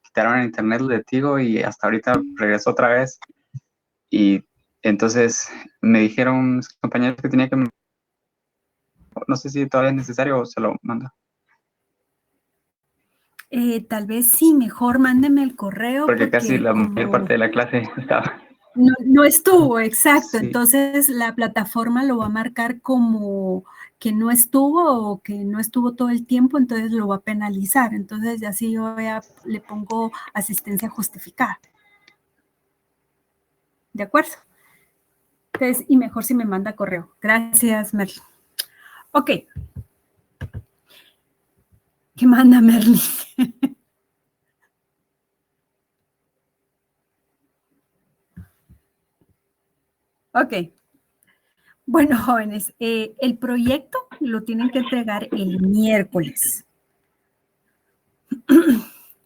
quitaron el internet de Tigo y hasta ahorita regresó otra vez. Y entonces me dijeron mis compañeros que tenía que... No sé si todavía es necesario o se lo mando. Tal vez sí, mejor mándeme el correo. Porque casi la mayor parte de la clase estaba... No estuvo, exacto. Sí. Entonces la plataforma lo va a marcar como que no estuvo o que no estuvo todo el tiempo, entonces lo va a penalizar. Entonces así yo le pongo asistencia justificada. ¿De acuerdo? Entonces, y mejor si me manda correo. Gracias, Merlin. Ok. ¿Qué manda Merlin? Ok. Bueno, jóvenes, el proyecto lo tienen que entregar el miércoles.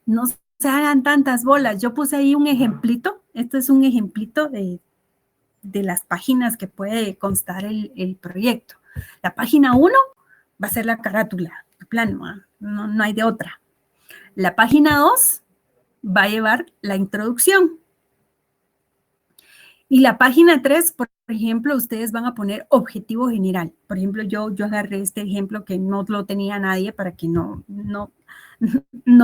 No se hagan tantas bolas. Yo puse ahí un ejemplito. Esto es un ejemplito de las páginas que puede constar el proyecto. La página 1 va a ser la carátula, de plano, no hay de otra. La página 2 va a llevar la introducción. Y la página 3, por ejemplo, ustedes van a poner objetivo general. Por ejemplo, yo agarré este ejemplo que no lo tenía nadie para que no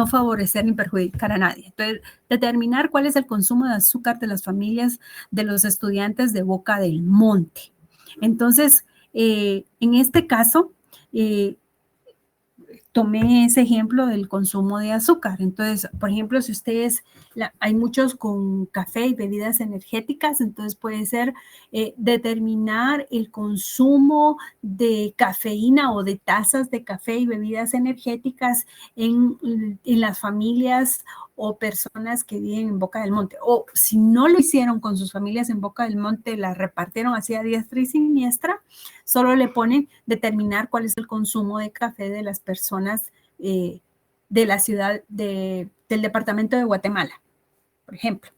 favorecer ni perjudicar a nadie. Entonces, determinar cuál es el consumo de azúcar de las familias de los estudiantes de Boca del Monte. Entonces, en este caso, tomé ese ejemplo del consumo de azúcar. Entonces, por ejemplo, si ustedes, hay muchos con café y bebidas energéticas, entonces puede ser determinar el consumo de cafeína o de tazas de café y bebidas energéticas en las familias o personas que viven en Boca del Monte. O si no lo hicieron con sus familias en Boca del Monte, la repartieron hacia diestra y siniestra, solo le ponen determinar cuál es el consumo de café de las personas de la ciudad del departamento de Guatemala, por ejemplo.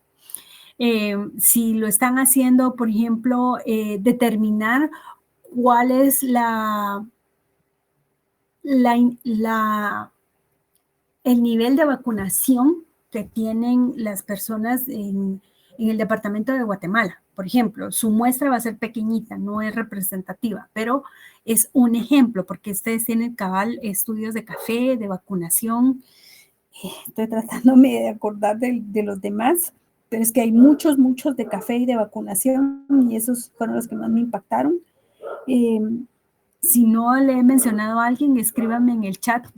Si lo están haciendo, por ejemplo, determinar cuál es el nivel de vacunación que tienen las personas en el departamento de Guatemala. Por ejemplo, su muestra va a ser pequeñita, no es representativa, pero es un ejemplo, porque ustedes tienen cabal estudios de café, de vacunación. Estoy tratándome de acordar de los demás, pero es que hay muchos de café y de vacunación, y esos fueron los que más me impactaron. Si no le he mencionado a alguien, escríbanme en el chat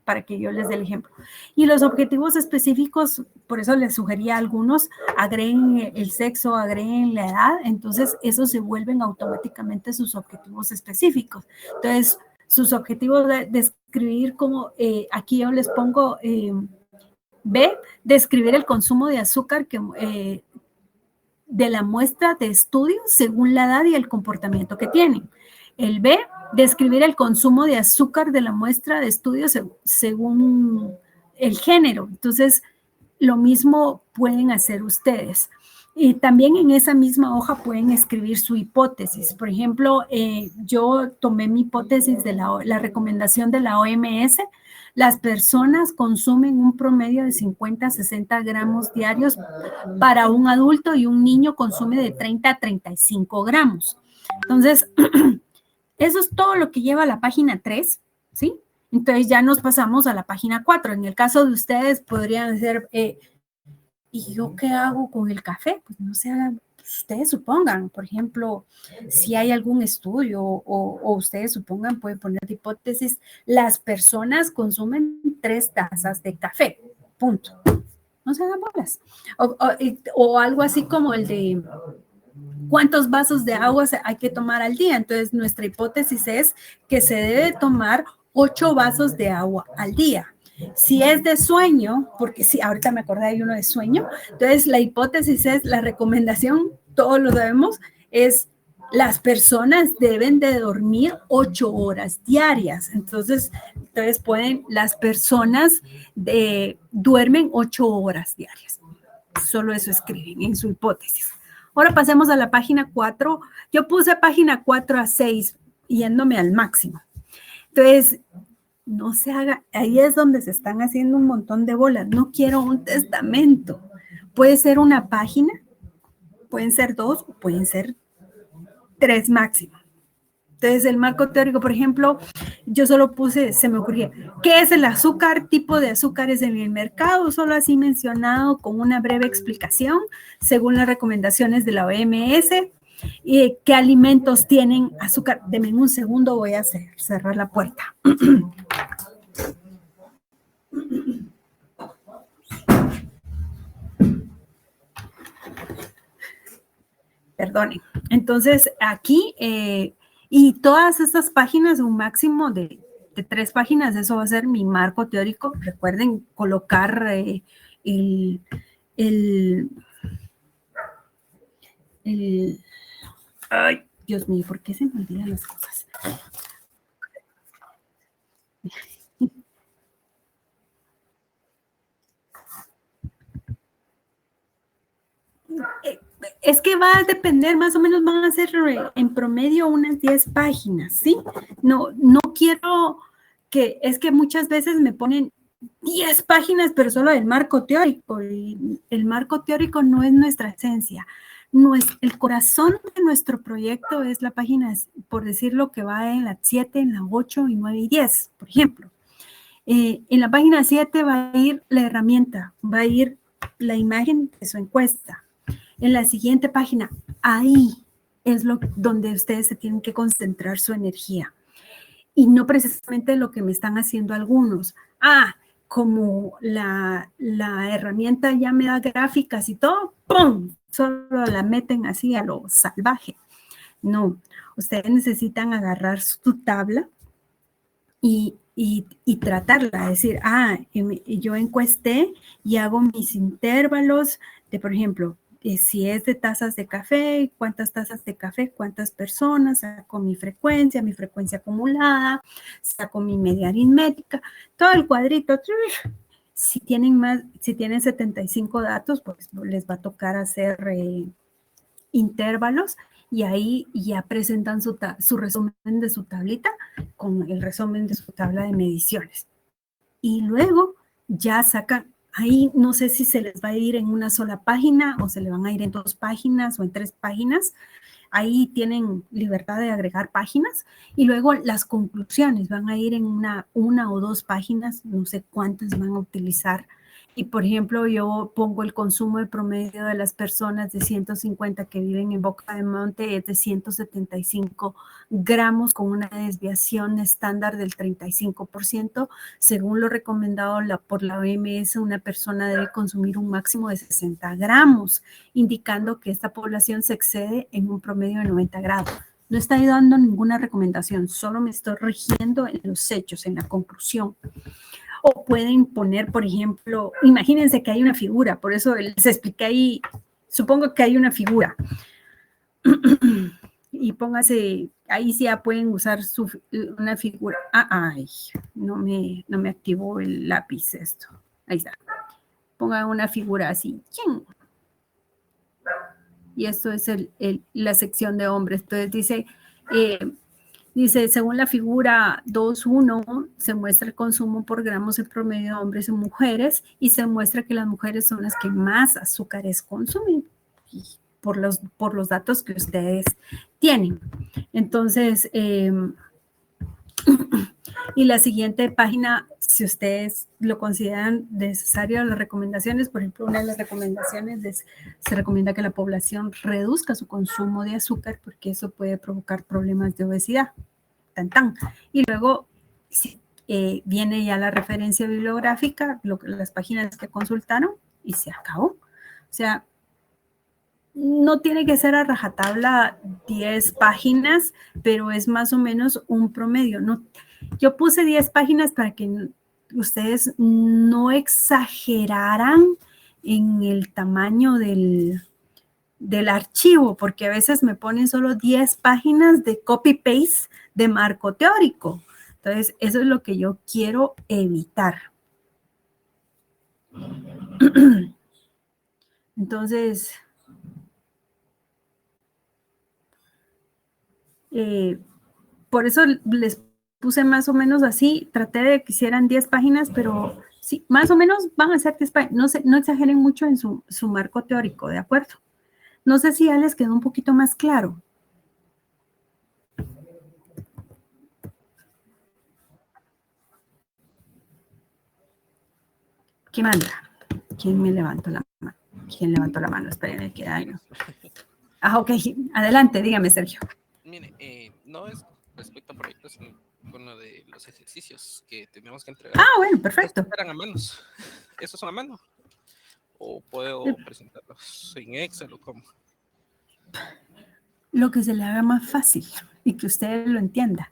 para que yo les dé el ejemplo. Y los objetivos específicos, por eso les sugería a algunos, agreguen el sexo, agreguen la edad, entonces esos se vuelven automáticamente sus objetivos específicos. Entonces, sus objetivos de describir como, aquí yo les pongo B, describir el consumo de azúcar de la muestra de estudio según la edad y el comportamiento que tienen. El B, describir el consumo de azúcar de la muestra de estudio según el género. Entonces, lo mismo pueden hacer ustedes. Y también en esa misma hoja pueden escribir su hipótesis. Por ejemplo, yo tomé mi hipótesis de la recomendación de la OMS. Las personas consumen un promedio de 50 a 60 gramos diarios para un adulto y un niño consume de 30 a 35 gramos. Entonces, eso es todo lo que lleva la página 3, ¿sí? Entonces ya nos pasamos a la página 4. En el caso de ustedes podrían ser, ¿y yo qué hago con el café? Pues no sé, ustedes supongan, por ejemplo, si hay algún estudio o ustedes supongan, pueden poner de hipótesis, las personas consumen 3 tazas de café, punto. No se hagan bolas. O algo así como el de ¿cuántos vasos de agua hay que tomar al día? Entonces, nuestra hipótesis es que se debe tomar 8 vasos de agua al día. Si es de sueño, porque sí, ahorita me acordé de uno de sueño, entonces la hipótesis es, la recomendación, todos lo sabemos, es las personas deben de dormir 8 horas diarias. Entonces las personas duermen 8 horas diarias. Solo eso escriben en su hipótesis. Ahora pasemos a la página 4. Yo puse página 4 a 6, yéndome al máximo. Entonces, no se haga, ahí es donde se están haciendo un montón de bolas. No quiero un testamento. Puede ser una página, pueden ser 2, o pueden ser 3 máximo. Entonces, el marco teórico, por ejemplo, yo solo puse, se me ocurría, ¿qué es el azúcar? Tipo de azúcares en el mercado, solo así mencionado con una breve explicación, según las recomendaciones de la OMS. ¿Qué alimentos tienen azúcar? Denme un segundo, voy a cerrar la puerta. Perdonen. Entonces, aquí, y todas estas páginas, un máximo de 3 páginas, eso va a ser mi marco teórico. Recuerden colocar ay, Dios mío, ¿por qué se me olvidan las cosas? Es que va a depender, más o menos van a ser en promedio unas 10 páginas, ¿sí? No quiero que, es que muchas veces me ponen 10 páginas, pero solo del marco teórico, y el marco teórico no es nuestra esencia. El corazón de nuestro proyecto es la página, por decirlo, que va en la 7, en la 8, y 9 y 10, por ejemplo. En la página 7 va a ir la herramienta, va a ir la imagen de su encuesta. En la siguiente página, ahí es donde ustedes se tienen que concentrar su energía. Y no precisamente lo que me están haciendo algunos. Como la herramienta ya me da gráficas y todo, ¡pum! Solo la meten así a lo salvaje. No, ustedes necesitan agarrar su tabla y tratarla, decir, yo encuesté y hago mis intervalos de, por ejemplo, si es de tazas de café, cuántas tazas de café, cuántas personas, saco mi frecuencia acumulada, saco mi media aritmética, todo el cuadrito. Si tienen 75 datos, pues les va a tocar hacer intervalos, y ahí ya presentan su resumen de su tablita con el resumen de su tabla de mediciones. Y luego ya sacan, ahí no sé si se les va a ir en una sola página o se le van a ir en 2 páginas o en 3 páginas. Ahí tienen libertad de agregar páginas, y luego las conclusiones van a ir en una o 2 páginas, no sé cuántas van a utilizar. Y por ejemplo, yo pongo el consumo de promedio de las personas de 150 que viven en Boca de Monte es de 175 gramos con una desviación estándar del 35%. Según lo recomendado por la OMS, una persona debe consumir un máximo de 60 gramos, indicando que esta población se excede en un promedio de 90 grados. No estoy dando ninguna recomendación, solo me estoy rigiendo en los hechos, en la conclusión. O pueden poner, por ejemplo, imagínense que hay una figura, por eso les expliqué ahí, supongo que hay una figura. Y póngase, ahí sí ya pueden usar una figura. No me activó el lápiz esto. Ahí está. Pongan una figura así. Y esto es la sección de hombres. Entonces dice, según la figura 2.1, se muestra el consumo por gramos en promedio de hombres y mujeres, y se muestra que las mujeres son las que más azúcares consumen, por los datos que ustedes tienen. Entonces, y la siguiente página, si ustedes lo consideran necesario, las recomendaciones, por ejemplo, una de las recomendaciones se recomienda que la población reduzca su consumo de azúcar, porque eso puede provocar problemas de obesidad. Y luego viene ya la referencia bibliográfica, las páginas que consultaron, y se acabó. O sea, no tiene que ser a rajatabla 10 páginas, pero es más o menos un promedio. Yo puse 10 páginas para que ustedes no exageraran en el tamaño del archivo, porque a veces me ponen solo 10 páginas de copy-paste de marco teórico. Entonces, eso es lo que yo quiero evitar. Entonces, por eso les puse más o menos así, traté de que hicieran 10 páginas, pero sí, más o menos van a ser 10 páginas. No exageren mucho en su marco teórico, ¿de acuerdo? No sé si ya les quedó un poquito más claro. ¿Quién manda? ¿Quién me levantó la mano? ¿Quién levantó la mano? Espérenme, que hay. Ok, adelante, dígame, Sergio. Mire, no es respecto a proyectos, sino con lo de los ejercicios que tenemos que entregar. Bueno, perfecto. ¿Estos eran a manos? ¿Esos son a mano? ¿O puedo presentarlos en Excel o cómo? Lo que se le haga más fácil y que usted lo entienda.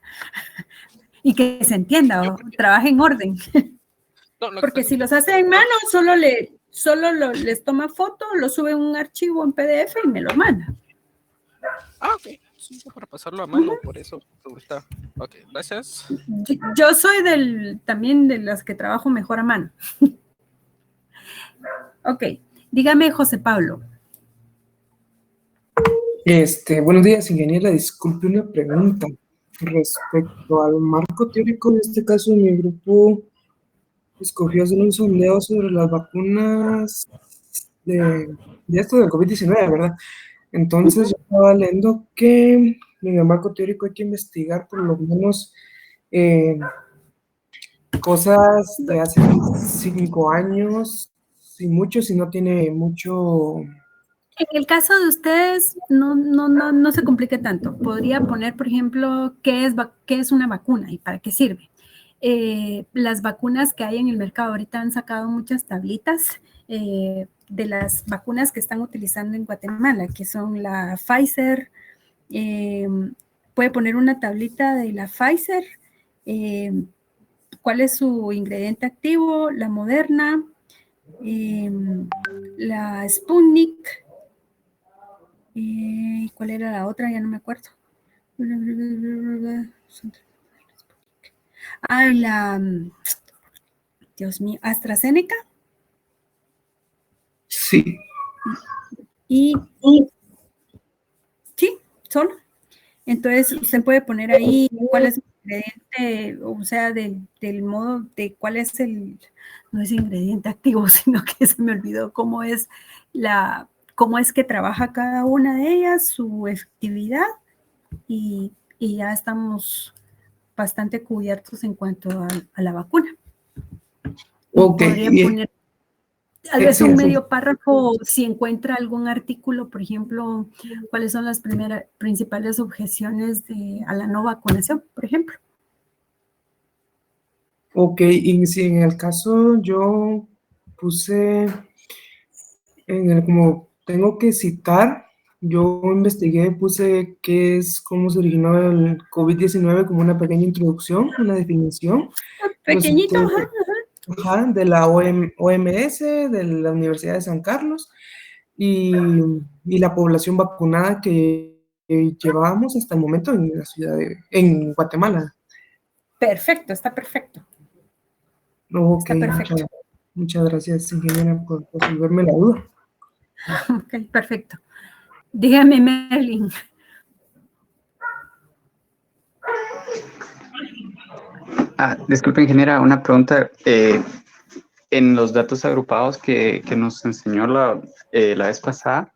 Y que se entienda, o trabaje en orden. Porque si los hace en mano, solo les toma foto, lo sube en un archivo en PDF y me lo manda. Ok. Sí, para pasarlo a mano, por eso está. Ok, gracias. Yo soy también de las que trabajo mejor a mano. Ok, dígame, José Pablo. Buenos días, ingeniera. Disculpe una pregunta respecto al marco teórico. En este caso, mi grupo escogió hacer un sondeo sobre las vacunas de esto del COVID-19, ¿verdad? Entonces, yo estaba leyendo que en el marco teórico hay que investigar por lo menos cosas de hace 5 años, si no tiene mucho. En el caso de ustedes, no se complique tanto. Podría poner, por ejemplo, qué es una vacuna y para qué sirve. Las vacunas que hay en el mercado, ahorita han sacado muchas tablitas de las vacunas que están utilizando en Guatemala, que son la Pfizer. Puede poner una tablita de la Pfizer, cuál es su ingrediente activo, la Moderna, la Sputnik. ¿Cuál era la otra? Ya no me acuerdo. Dios mío, AstraZeneca. Sí. Y sí, solo. Entonces, usted puede poner ahí cuál es el ingrediente, o sea, del modo de cuál es no es ingrediente activo, sino que se me olvidó cómo es que trabaja cada una de ellas, su efectividad, y ya estamos bastante cubiertos en cuanto a la vacuna. Ok. Podría poner tal vez un medio párrafo si encuentra algún artículo, por ejemplo, cuáles son las principales objeciones a la no vacunación, por ejemplo. Ok, y si en el caso yo puse, como tengo que citar, yo investigué, puse cómo se originó el COVID-19 como una pequeña introducción, una definición. Pequeñito, ajá, de la OMS, de la Universidad de San Carlos, y la población vacunada que llevábamos hasta el momento en la en Guatemala. Perfecto, está perfecto. Ok, está perfecto. Muchas gracias, ingeniera, por resolverme la duda. Ok, perfecto. Dígame, Merlin. Disculpe, ingeniera, una pregunta. En los datos agrupados que nos enseñó la vez pasada,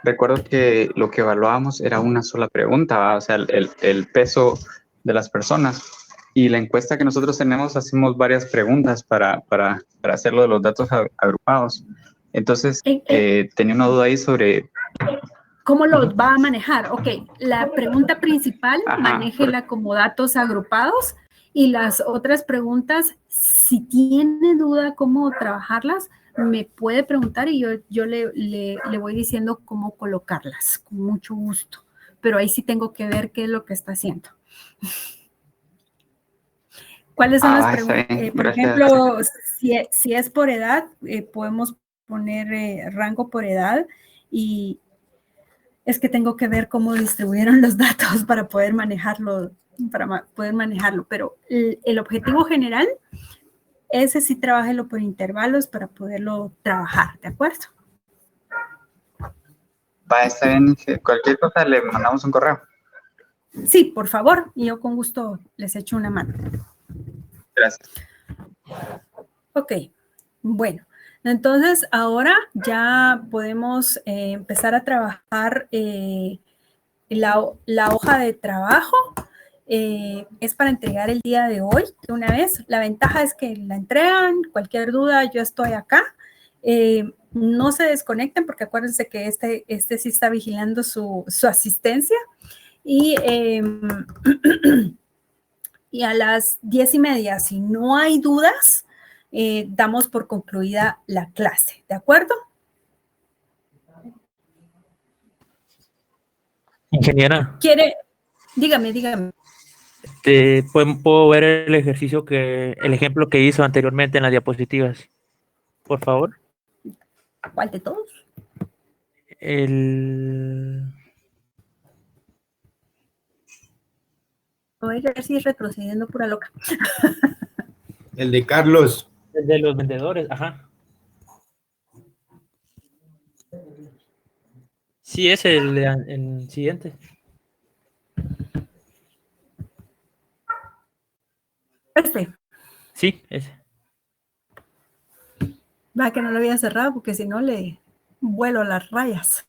recuerdo que lo que evaluábamos era una sola pregunta, ¿va? O sea, el peso de las personas. Y la encuesta que nosotros tenemos, hacemos varias preguntas para hacerlo de los datos agrupados. Entonces, tenía una duda ahí sobre... ¿Cómo lo va a manejar? Ok, la pregunta principal, manéjela como datos agrupados, y las otras preguntas, si tiene duda cómo trabajarlas, me puede preguntar y yo le voy diciendo cómo colocarlas, con mucho gusto. Pero ahí sí tengo que ver qué es lo que está haciendo. ¿Cuáles son las va, está preguntas? bien, Por gracias. ejemplo, si es por edad, podemos poner rango por edad, y es que tengo que ver cómo distribuyeron los datos para poder manejarlo, pero el objetivo general, ese sí trabájelo por intervalos para poderlo trabajar, ¿de acuerdo? Va, está bien. Cualquier cosa le mandamos un correo. Sí, por favor, y yo con gusto les echo una mano. Gracias. Ok, bueno, entonces ahora ya podemos empezar a trabajar la hoja de trabajo. Es para entregar el día de hoy de una vez. La ventaja es que la entregan, cualquier duda, yo estoy acá. No se desconecten porque acuérdense que este sí está vigilando su asistencia. Y a las 10:30, si no hay dudas, damos por concluida la clase, ¿de acuerdo? Ingeniera, Dígame. ¿puedo ver el ejemplo que hizo anteriormente en las diapositivas? Por favor. ¿Cuál de todos? Voy a ver si retrocediendo pura loca. El de Carlos. El de los vendedores, ajá. Sí, es el siguiente. Sí, ese. Va, que no lo había cerrado porque si no le vuelo las rayas.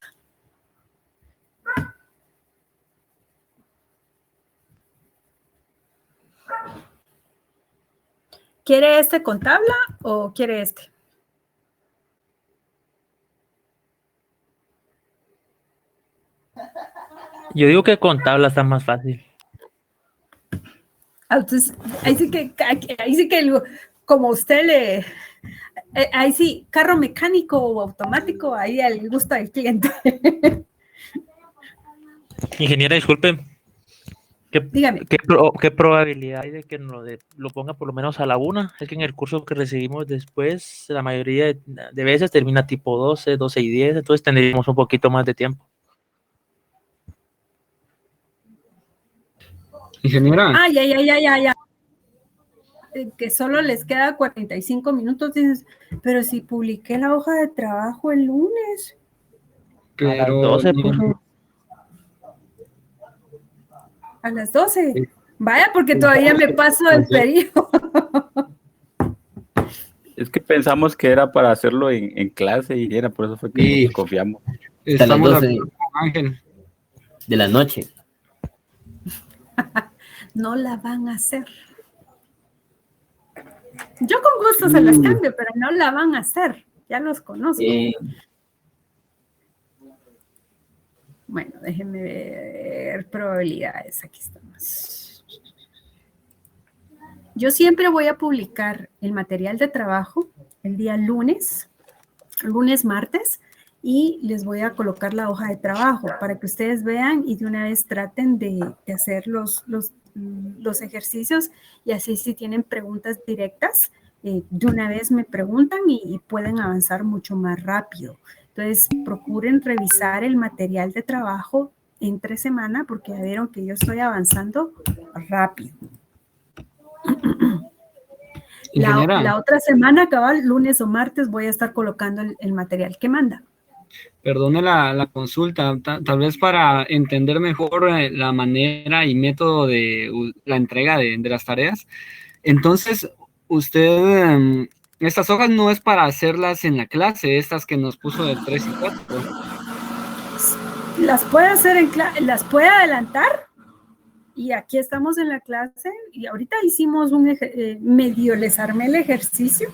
¿Quiere este con tabla o quiere este? Yo digo que con tabla está más fácil. Entonces, ahí sí que como usted ahí sí, carro mecánico o automático, ahí al gusto del cliente. Ingeniera, disculpe. Dígame. ¿Qué probabilidad hay de que lo ponga por lo menos a la 1? Es que en el curso que recibimos después, la mayoría de veces termina tipo 12, 12 y 10, entonces tendríamos un poquito más de tiempo. Ingeniera. Ya. Que solo les queda 45 minutos, dices, pero si publiqué la hoja de trabajo el lunes. Pero, a las 12 puso. A las 12. Vaya, porque todavía me paso el periodo. Es que pensamos que era para hacerlo en clase y era por eso fue que nos confiamos. Hasta las 12 de la noche. No la van a hacer. Yo con gusto se las cambio, pero no la van a hacer. Ya los conozco. Bueno, déjenme ver probabilidades. Aquí estamos. Yo siempre voy a publicar el material de trabajo el día lunes, martes, y les voy a colocar la hoja de trabajo para que ustedes vean y de una vez traten de hacer los ejercicios, y así si tienen preguntas directas, de una vez me preguntan y pueden avanzar mucho más rápido. Entonces, procuren revisar el material de trabajo entre semana porque ya vieron que yo estoy avanzando rápido. La otra semana, cabal, lunes o martes, voy a estar colocando el material que manda. Perdone la consulta, tal vez para entender mejor la manera y método de la entrega de las tareas. Entonces, usted, estas hojas no es para hacerlas en la clase, estas que nos puso de 3 y 4. Las puede hacer en clase, las puede adelantar. Y aquí estamos en la clase y ahorita hicimos medio les armé el ejercicio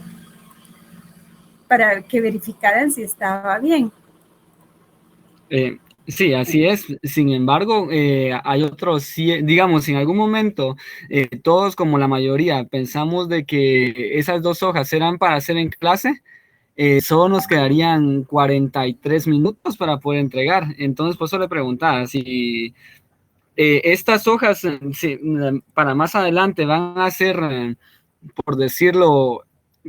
para que verificaran si estaba bien. Sí, así es. Sin embargo, hay otros, digamos, si en algún momento todos, como la mayoría, pensamos de que esas 2 hojas eran para hacer en clase, solo nos quedarían 43 minutos para poder entregar. Entonces, por eso le preguntaba si estas hojas para más adelante van a ser, por decirlo,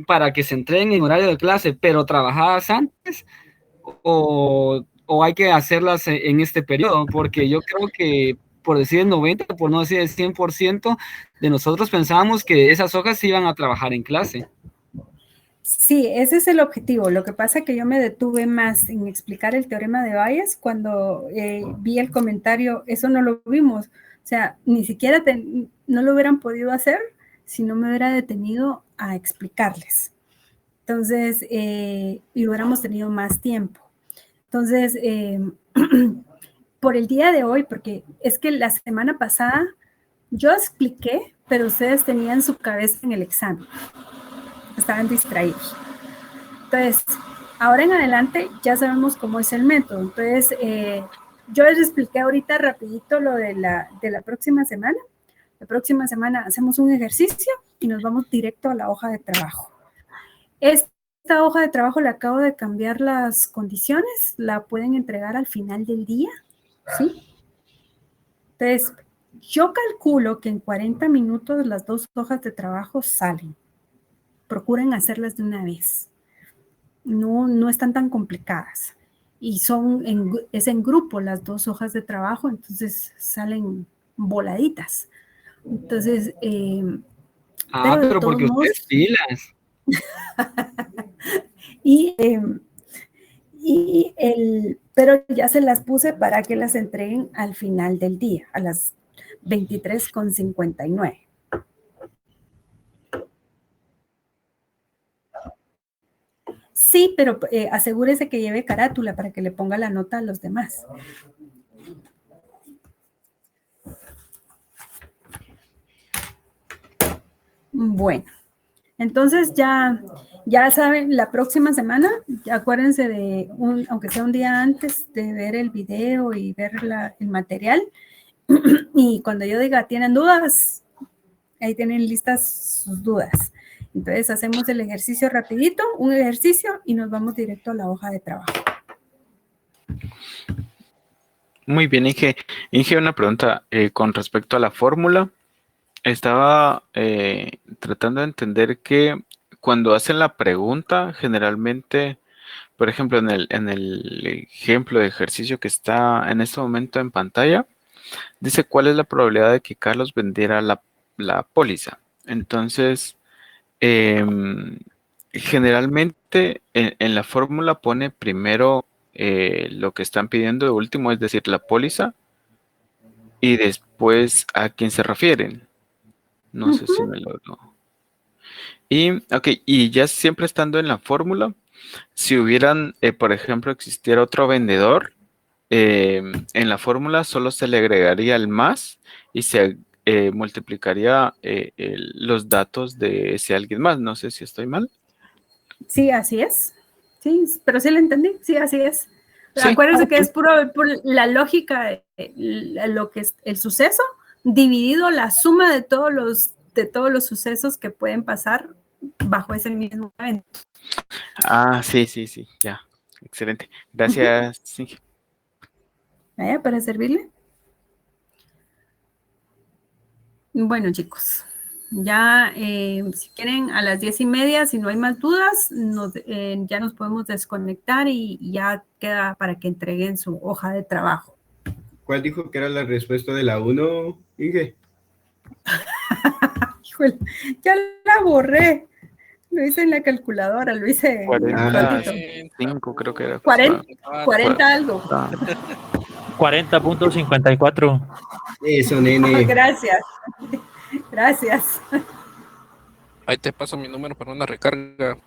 para que se entreguen en horario de clase, pero trabajadas antes, o hay que hacerlas en este periodo, porque yo creo que, por decir el 90, por no decir el 100% de nosotros pensábamos que esas hojas se iban a trabajar en clase. Sí, ese es el objetivo. Lo que pasa es que yo me detuve más en explicar el teorema de Bayes cuando vi el comentario, eso no lo vimos. O sea, ni siquiera no lo hubieran podido hacer si no me hubiera detenido a explicarles. Entonces, y hubiéramos tenido más tiempo. Entonces, por el día de hoy, porque es que la semana pasada yo expliqué, pero ustedes tenían su cabeza en el examen. Estaban distraídos. Entonces, ahora en adelante ya sabemos cómo es el método. Entonces, yo les expliqué ahorita rapidito lo de la próxima semana. La próxima semana hacemos un ejercicio y nos vamos directo a la hoja de trabajo. Esta hoja de trabajo le acabo de cambiar las condiciones, la pueden entregar al final del día, ¿sí? Entonces, yo calculo que en 40 minutos las 2 hojas de trabajo salen. Procuren hacerlas de una vez. No están tan complicadas. Y es en grupo las 2 hojas de trabajo, entonces salen voladitas. Entonces, pero porque ustedes pilas. Pero ya se las puse para que las entreguen al final del día, a las 23:59. Sí, pero asegúrese que lleve carátula para que le ponga la nota a los demás. Bueno, entonces ya saben, la próxima semana, acuérdense de, aunque sea un día antes, de ver el video y ver el material. Y cuando yo diga, ¿tienen dudas? Ahí tienen listas sus dudas. Entonces hacemos el ejercicio rapidito, un ejercicio, y nos vamos directo a la hoja de trabajo. Muy bien, Inge. Inge, una pregunta con respecto a la fórmula. Estaba tratando de entender que cuando hacen la pregunta, generalmente, por ejemplo, en el ejemplo de ejercicio que está en este momento en pantalla, dice cuál es la probabilidad de que Carlos vendiera la póliza. Entonces, generalmente en la fórmula pone primero lo que están pidiendo de último, es decir, la póliza, y después a quién se refieren. No sé si me lo... Y ya siempre estando en la fórmula, si hubieran, por ejemplo, existiera otro vendedor, en la fórmula solo se le agregaría el más y se multiplicaría los datos de ese alguien más. No sé si estoy mal. Sí, así es. Sí, pero sí lo entendí. Sí, así es. Sí. Acuérdense que es por la lógica, lo que es el suceso, dividido la suma de todos los sucesos que pueden pasar bajo ese mismo evento. Ah, sí, ya. Excelente. Gracias. Sí. ¿Para servirle? Bueno, chicos, ya si quieren a las 10:30, si no hay más dudas, ya nos podemos desconectar y ya queda para que entreguen su hoja de trabajo. ¿Cuál dijo que era la respuesta de la 1, Inge? Híjole, ya la borré. Lo hice en la calculadora, lo hice 45, creo que era. 40 algo. 40.54. Eso, nene. Gracias. Gracias. Ahí te paso mi número para una recarga.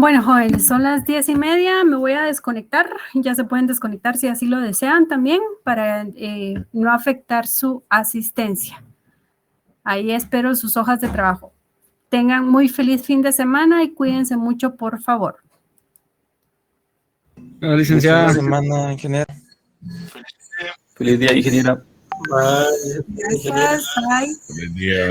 Bueno, jóvenes, son las 10:30, me voy a desconectar, ya se pueden desconectar si así lo desean también, para no afectar su asistencia. Ahí espero sus hojas de trabajo. Tengan muy feliz fin de semana y cuídense mucho, por favor. Licenciada. Feliz semana, ingeniero. Feliz día, ingeniera. Gracias, bye. Feliz día.